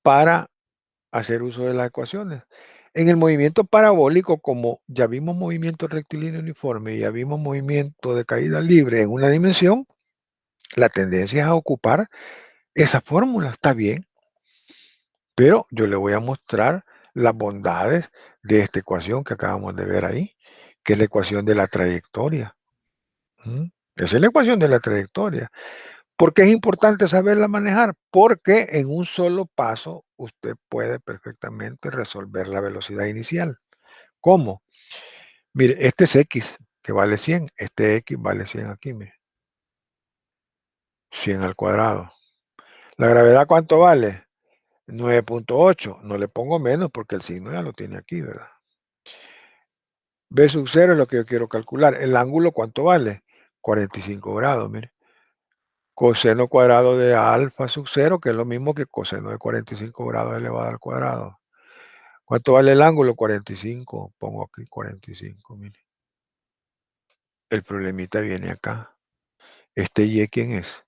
para hacer uso de las ecuaciones. En el movimiento parabólico, como ya vimos movimiento rectilíneo uniforme y ya vimos movimiento de caída libre en una dimensión, la tendencia es a ocupar esa fórmula, está bien, pero yo le voy a mostrar las bondades de esta ecuación que acabamos de ver ahí, que es la ecuación de la trayectoria. Esa es la ecuación de la trayectoria. ¿Por qué es importante saberla manejar? Porque en un solo paso usted puede perfectamente resolver la velocidad inicial. ¿Cómo? Mire, este es X, que vale 100. Este X vale 100 aquí, mire. 100 al cuadrado. ¿La gravedad cuánto vale? 9,8. No le pongo menos porque el signo ya lo tiene aquí, ¿verdad? B sub 0 es lo que yo quiero calcular. ¿El ángulo cuánto vale? 45 grados, mire. Coseno cuadrado de alfa sub 0, que es lo mismo que coseno de 45 grados elevado al cuadrado. ¿Cuánto vale el ángulo? 45. Pongo aquí 45, mire. El problemita viene acá. ¿Este Y quién es?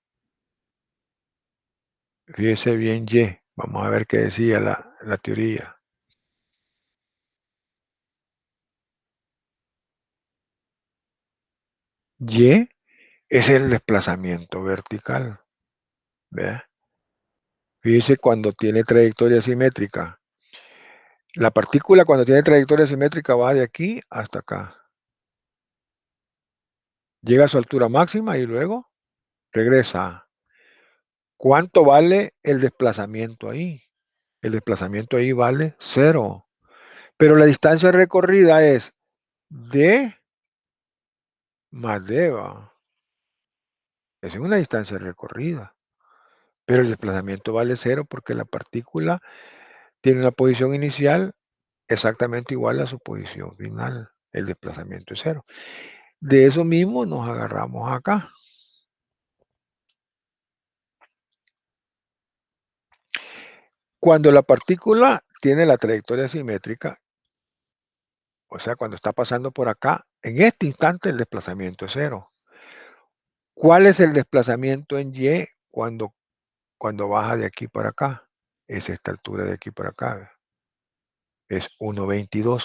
Fíjese bien Y. Vamos a ver qué decía la teoría. Y es el desplazamiento vertical. ¿Vea? Fíjese cuando tiene trayectoria simétrica. La partícula cuando tiene trayectoria simétrica va de aquí hasta acá. Llega a su altura máxima y luego regresa. ¿Cuánto vale el desplazamiento ahí? El desplazamiento ahí vale 0. Pero la distancia recorrida es D más D. Esa es una distancia recorrida. Pero el desplazamiento vale 0 porque la partícula tiene una posición inicial exactamente igual a su posición final. El desplazamiento es 0. De eso mismo nos agarramos acá. Cuando la partícula tiene la trayectoria simétrica, o sea, cuando está pasando por acá, en este instante el desplazamiento es 0. ¿Cuál es el desplazamiento en Y cuando baja de aquí para acá? Es esta altura de aquí para acá. ¿Ve? Es 1,22.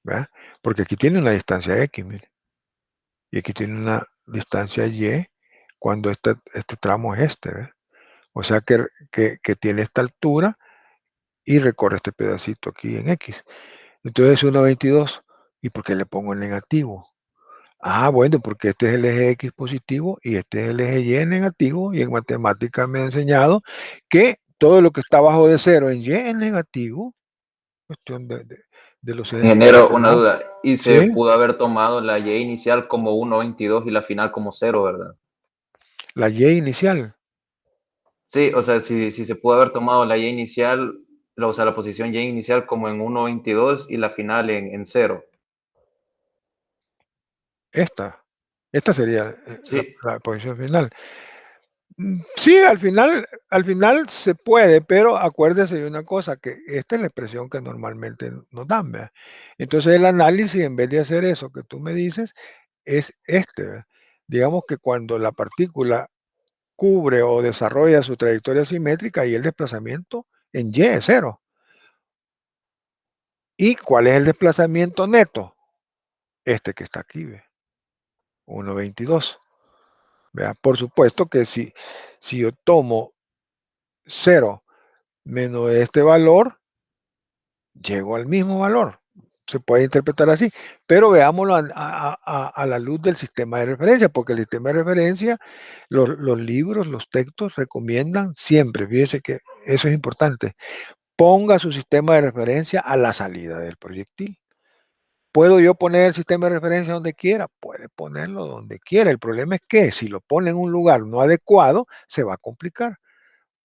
¿Verdad? Porque aquí tiene una distancia X, mire. Y aquí tiene una distancia Y cuando este tramo es este. ¿Ve? O sea que tiene esta altura y recorre este pedacito aquí en X. Entonces 1,22. ¿Y por qué le pongo el negativo? Ah, bueno, porque este es el eje X positivo y este es el eje Y negativo, y en matemáticas me ha enseñado que todo lo que está abajo de 0 en Y es negativo. Cuestión de los ejes. Genero una duda. Y se ¿Sí? pudo haber tomado la Y inicial como 1,22 y la final como 0, ¿verdad? La Y inicial. Sí, o sea, si se pudo haber tomado la Y inicial, o sea, la posición Y inicial como en 1,22 y la final en 0. Esta sería Sí, la posición final. Sí, al final se puede, pero acuérdese de una cosa, que esta es la expresión que normalmente nos dan, ¿verdad? Entonces el análisis, en vez de hacer eso que tú me dices, es ¿verdad? Digamos que cuando la partícula cubre o desarrolla su trayectoria simétrica y el desplazamiento en Y es 0. ¿Y cuál es el desplazamiento neto? Este que está aquí, ¿ve? 1,22. ¿Vea? Por supuesto que si yo tomo 0 menos este valor, llego al mismo valor. Se puede interpretar así, pero veámoslo a la luz del sistema de referencia, porque el sistema de referencia, los libros, los textos recomiendan siempre, fíjese que eso es importante, ponga su sistema de referencia a la salida del proyectil. ¿Puedo yo poner el sistema de referencia donde quiera? Puede ponerlo donde quiera. El problema es que si lo pone en un lugar no adecuado, se va a complicar,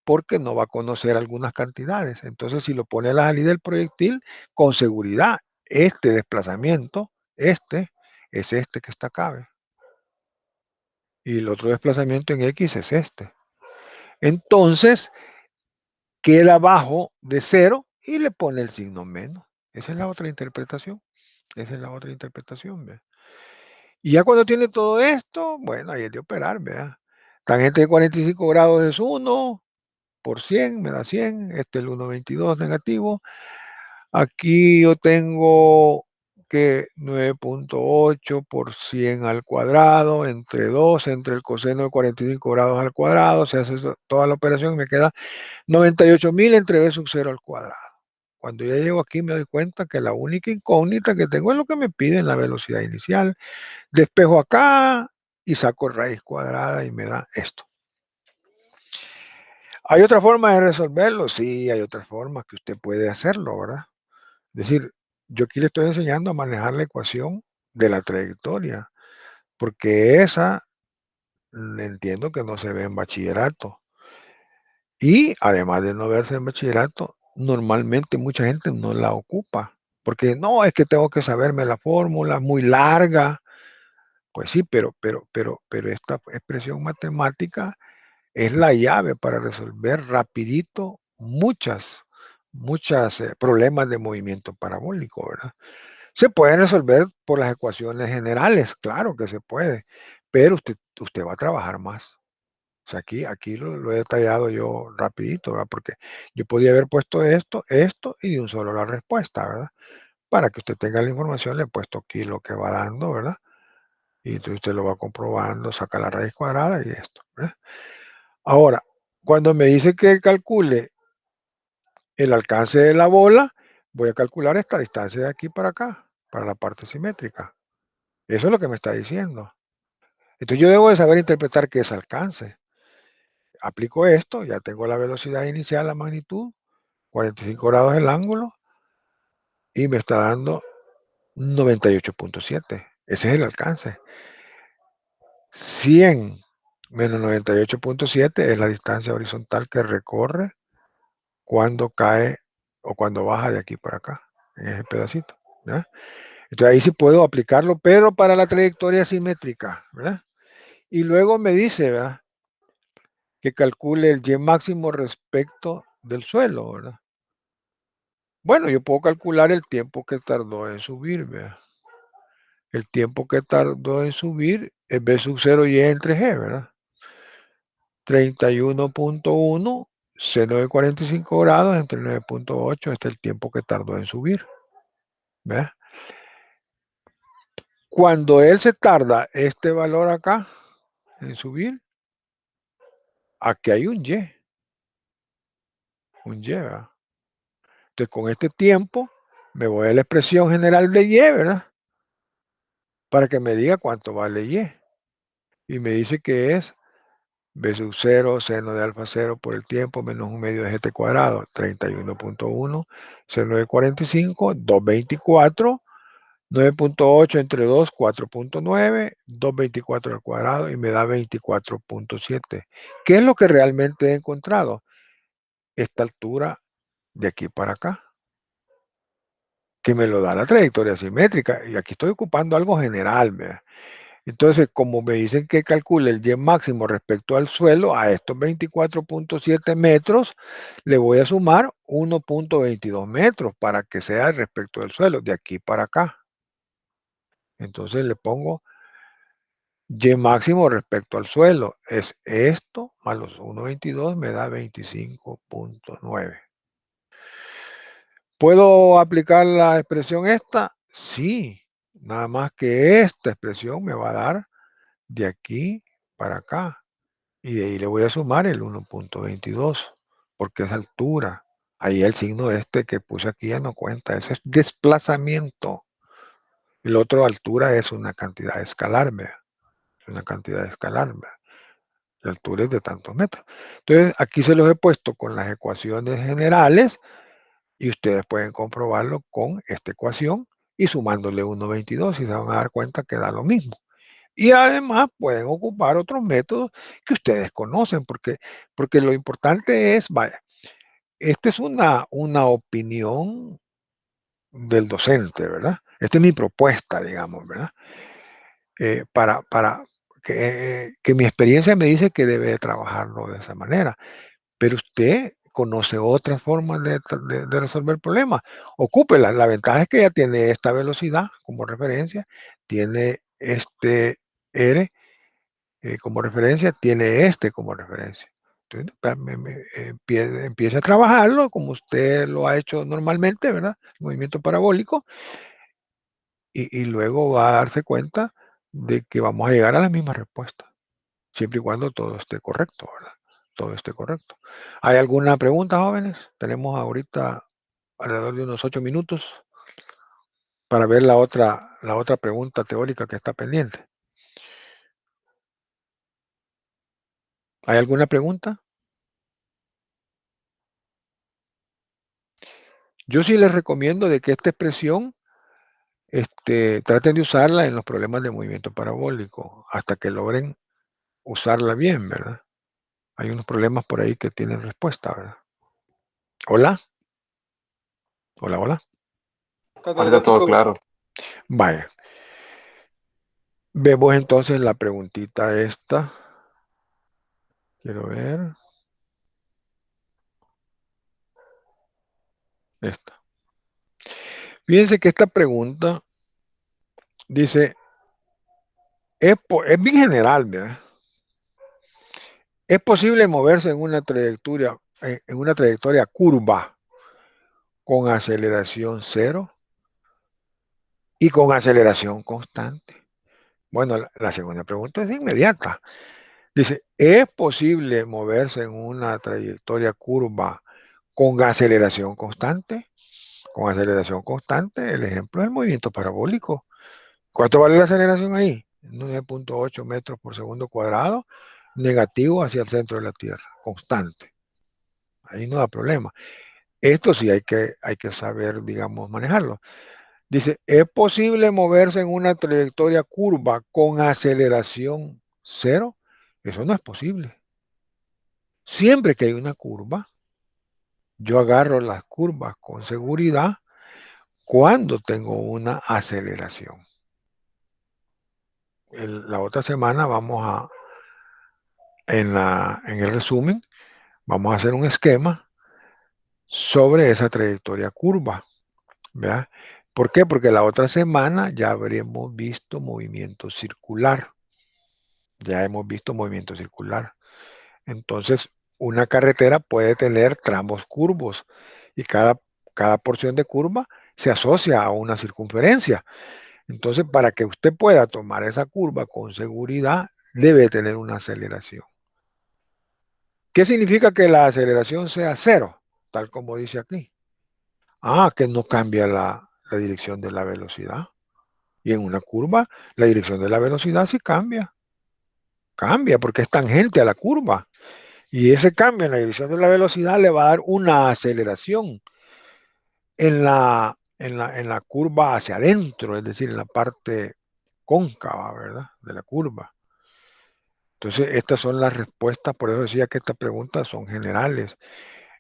porque no va a conocer algunas cantidades. Entonces, si lo pone a la salida del proyectil, con seguridad, este desplazamiento, este, es este que está acá, ¿ve? Y el otro desplazamiento en X es este. Entonces, queda abajo de 0 y le pone el signo menos. Esa es la otra interpretación. Esa es la otra interpretación, ¿ve? Y ya cuando tiene todo esto, bueno, ahí es de operar, ¿vea? Tangente de 45 grados es 1 por 100, me da 100. Este es el 1,22 negativo. Aquí yo tengo que 9,8 por 100 al cuadrado, entre 2, entre el coseno de 45 grados al cuadrado, se hace toda la operación y me queda 98.000 entre b sub 0 al cuadrado. Cuando ya llego aquí me doy cuenta que la única incógnita que tengo es lo que me piden la velocidad inicial. Despejo acá y saco raíz cuadrada y me da esto. ¿Hay otra forma de resolverlo? Sí, hay otras formas que usted puede hacerlo, ¿verdad? Es decir, yo aquí le estoy enseñando a manejar la ecuación de la trayectoria, porque esa entiendo que no se ve en bachillerato. Y además de no verse en bachillerato, normalmente mucha gente no la ocupa, porque no, es que tengo que saberme la fórmula, muy larga. Pues sí, pero esta expresión matemática es la llave para resolver rapidito muchas problemas de movimiento parabólico, ¿verdad? Se pueden resolver por las ecuaciones generales, claro que se puede, pero usted va a trabajar más. O sea, aquí lo he detallado yo rapidito, ¿verdad? Porque yo podía haber puesto esto y de un solo la respuesta, ¿verdad? Para que usted tenga la información, le he puesto aquí lo que va dando, ¿verdad? Y entonces usted lo va comprobando, saca la raíz cuadrada y esto, ¿verdad? Ahora, cuando me dice que calcule el alcance de la bola, voy a calcular esta distancia de aquí para acá, para la parte simétrica. Eso es lo que me está diciendo. Entonces yo debo de saber interpretar qué es alcance. Aplico esto, ya tengo la velocidad inicial, la magnitud, 45 grados el ángulo, y me está dando 98,7. Ese es el alcance. 100 menos 98,7 es la distancia horizontal que recorre cuando cae o cuando baja de aquí para acá, en ese pedacito, ¿verdad? Entonces ahí sí puedo aplicarlo, pero para la trayectoria simétrica, ¿verdad? Y luego me dice, ¿verdad?, que calcule el Y máximo respecto del suelo, ¿verdad? Bueno, yo puedo calcular el tiempo que tardó en subir, ¿verdad? El tiempo que tardó en subir es B sub 0 Y entre G, ¿verdad? 31,1, seno de 45 grados entre 9,8, este es el tiempo que tardó en subir, ¿verdad? Cuando él se tarda este valor acá en subir, aquí hay un Y, ¿verdad? Entonces con este tiempo me voy a la expresión general de Y, ¿verdad? Para que me diga cuánto vale Y. Y me dice que es B sub 0, seno de alfa 0 por el tiempo, menos un medio de GT cuadrado, 31,1, seno de 45, 224, 9,8 entre 2, 4,9, 224 al cuadrado y me da 24,7. ¿Qué es lo que realmente he encontrado? Esta altura de aquí para acá, que me lo da la trayectoria simétrica. Y aquí estoy ocupando algo general, ¿verdad? Entonces, como me dicen que calcule el Y máximo respecto al suelo, a estos 24,7 metros, le voy a sumar 1,22 metros para que sea respecto del suelo, de aquí para acá. Entonces le pongo Y máximo respecto al suelo es esto más los 1.22 me da 25.9. ¿Puedo aplicar la expresión esta? Sí, nada más que esta expresión me va a dar de aquí para acá. Y de ahí le voy a sumar el 1.22, porque es altura. Ahí el signo este que puse aquí ya no cuenta, ese es desplazamiento. El otro altura es una cantidad escalar, ¿vea? Es una cantidad escalar, ¿vea? La altura es de tantos metros. Entonces, aquí se los he puesto con las ecuaciones generales y ustedes pueden comprobarlo con esta ecuación y sumándole 1.22 y se van a dar cuenta que da lo mismo. Y además pueden ocupar otros métodos que ustedes conocen, porque lo importante es, vaya, esta es una opinión del docente, ¿verdad? Esta es mi propuesta, digamos, ¿verdad? Para que mi experiencia me dice que debe trabajarlo de esa manera, pero usted conoce otras formas de resolver problemas. Ocúpela. La ventaja es que ya tiene esta velocidad como referencia, tiene este R como referencia, tiene este como referencia. Entonces, empiece a trabajarlo como usted lo ha hecho normalmente, ¿verdad? Movimiento parabólico, y luego va a darse cuenta de que vamos a llegar a la misma respuesta, siempre y cuando todo esté correcto, ¿verdad? Todo esté correcto. ¿Hay alguna pregunta, jóvenes? Tenemos ahorita alrededor de unos 8 minutos para ver la otra pregunta teórica que está pendiente. ¿Hay alguna pregunta? Yo sí les recomiendo de que esta expresión traten de usarla en los problemas de movimiento parabólico hasta que logren usarla bien, ¿verdad? Hay unos problemas por ahí que tienen respuesta, ¿verdad? Hola. Hola, hola. Ahorita todo Catedrático, claro. Vaya. Vemos entonces la preguntita esta. Quiero ver. Esta. Fíjense que esta pregunta dice, es bien general, ¿verdad? ¿Es posible moverse en una trayectoria curva con aceleración cero y con aceleración constante? Bueno, la segunda pregunta es inmediata. Dice, ¿es posible moverse en una trayectoria curva con aceleración constante? Con aceleración constante, el ejemplo es el movimiento parabólico. ¿Cuánto vale la aceleración ahí? 9.8 metros por segundo cuadrado, negativo hacia el centro de la Tierra, constante. Ahí no da problema. Esto sí hay que saber, digamos, manejarlo. Dice, ¿es posible moverse en una trayectoria curva con aceleración cero? Eso no es posible. Siempre que hay una curva, yo agarro las curvas con seguridad cuando tengo una aceleración. La otra semana en el resumen, vamos a hacer un esquema sobre esa trayectoria curva, ¿verdad? ¿Por qué? Porque la otra semana ya habremos visto movimiento circular. Ya hemos visto movimiento circular. Entonces, una carretera puede tener tramos curvos y cada porción de curva se asocia a una circunferencia. Entonces, para que usted pueda tomar esa curva con seguridad, debe tener una aceleración. ¿Qué significa que la aceleración sea cero? Tal como dice aquí. Que no cambia la dirección de la velocidad. Y en una curva, la dirección de la velocidad sí cambia. Cambia porque es tangente a la curva. Y ese cambio en la dirección de la velocidad le va a dar una aceleración en la curva hacia adentro, es decir, en la parte cóncava, ¿verdad? De la curva. Entonces, estas son las respuestas, por eso decía que estas preguntas son generales.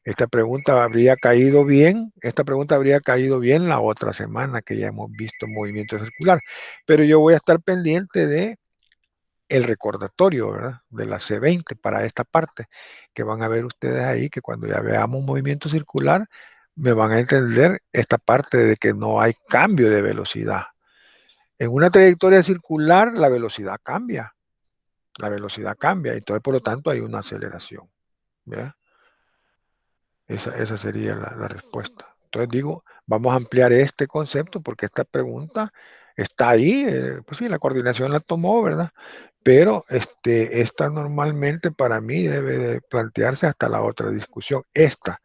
Esta pregunta habría caído bien la otra semana que ya hemos visto movimiento circular, pero yo voy a estar pendiente de el recordatorio, ¿verdad? De la C20 para esta parte, que van a ver ustedes ahí, que cuando ya veamos movimiento circular, me van a entender esta parte de que no hay cambio de velocidad. En una trayectoria circular, la velocidad cambia. la velocidad cambia, y entonces por lo tanto hay una aceleración, ¿verdad? Esa sería la respuesta. Entonces digo, vamos a ampliar este concepto porque esta pregunta está ahí, pues sí, la coordinación la tomó, ¿verdad? Pero esta normalmente para mí debe de plantearse hasta la otra discusión. Esta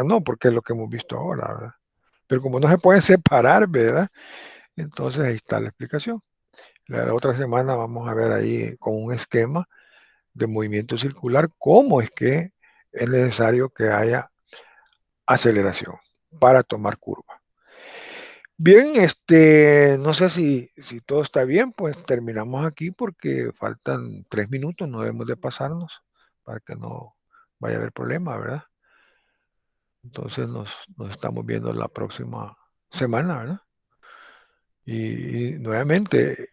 no, porque es lo que hemos visto ahora, ¿verdad? Pero como no se pueden separar, ¿verdad? Entonces ahí está la explicación. La otra semana vamos a ver ahí con un esquema de movimiento circular cómo es que es necesario que haya aceleración para tomar curva. Bien, no sé si todo está bien, pues terminamos aquí porque faltan 3 minutos, no debemos de pasarnos para que no vaya a haber problema, ¿verdad? Entonces nos estamos viendo la próxima semana, ¿verdad? Y nuevamente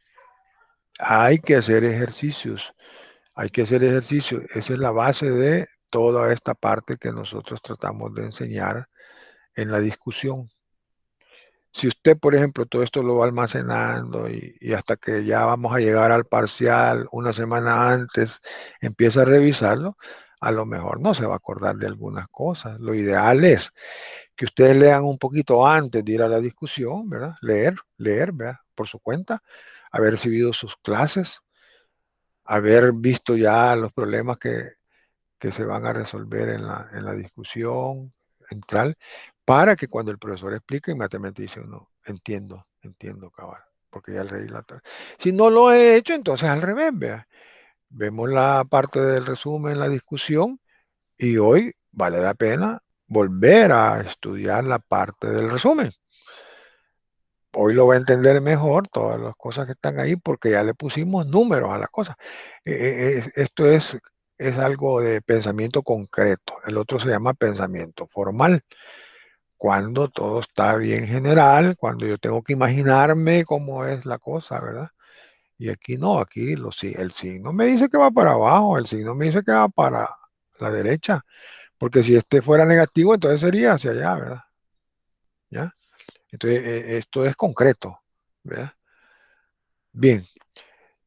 hay que hacer ejercicios, esa es la base de toda esta parte que nosotros tratamos de enseñar en la discusión. Si usted, por ejemplo, todo esto lo va almacenando y hasta que ya vamos a llegar al parcial una semana antes, empieza a revisarlo, a lo mejor no se va a acordar de algunas cosas. Lo ideal es que ustedes lean un poquito antes de ir a la discusión, ¿verdad? Leer, ¿verdad? Por su cuenta, haber recibido sus clases, haber visto ya los problemas que se van a resolver en la discusión central, para que cuando el profesor explique, inmediatamente dice uno, entiendo, cabal, porque ya leí la tabla. Si no lo he hecho, entonces al revés, vea. Vemos la parte del resumen, la discusión, y hoy vale la pena volver a estudiar la parte del resumen. Hoy lo va a entender mejor todas las cosas que están ahí porque ya le pusimos números a las cosas. Esto es algo de pensamiento concreto. El otro se llama pensamiento formal. Cuando todo está bien general, cuando yo tengo que imaginarme cómo es la cosa, ¿verdad? Y aquí no, aquí el signo me dice que va para abajo, el signo me dice que va para la derecha, porque si este fuera negativo, entonces sería hacia allá, ¿verdad? ¿Ya? Entonces, esto es concreto, ¿verdad? Bien,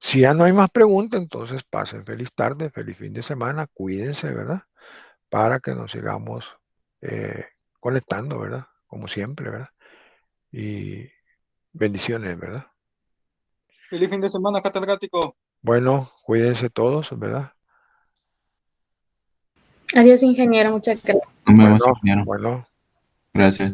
si ya no hay más preguntas, entonces pasen feliz tarde, feliz fin de semana, cuídense, ¿verdad? Para que nos sigamos conectando, ¿verdad? Como siempre, ¿verdad? Y bendiciones, ¿verdad? Feliz fin de semana, catedrático. Bueno, cuídense todos, ¿verdad? Adiós, ingeniero. Muchas gracias. Nos vemos, Bueno, ingeniero. bueno. Gracias.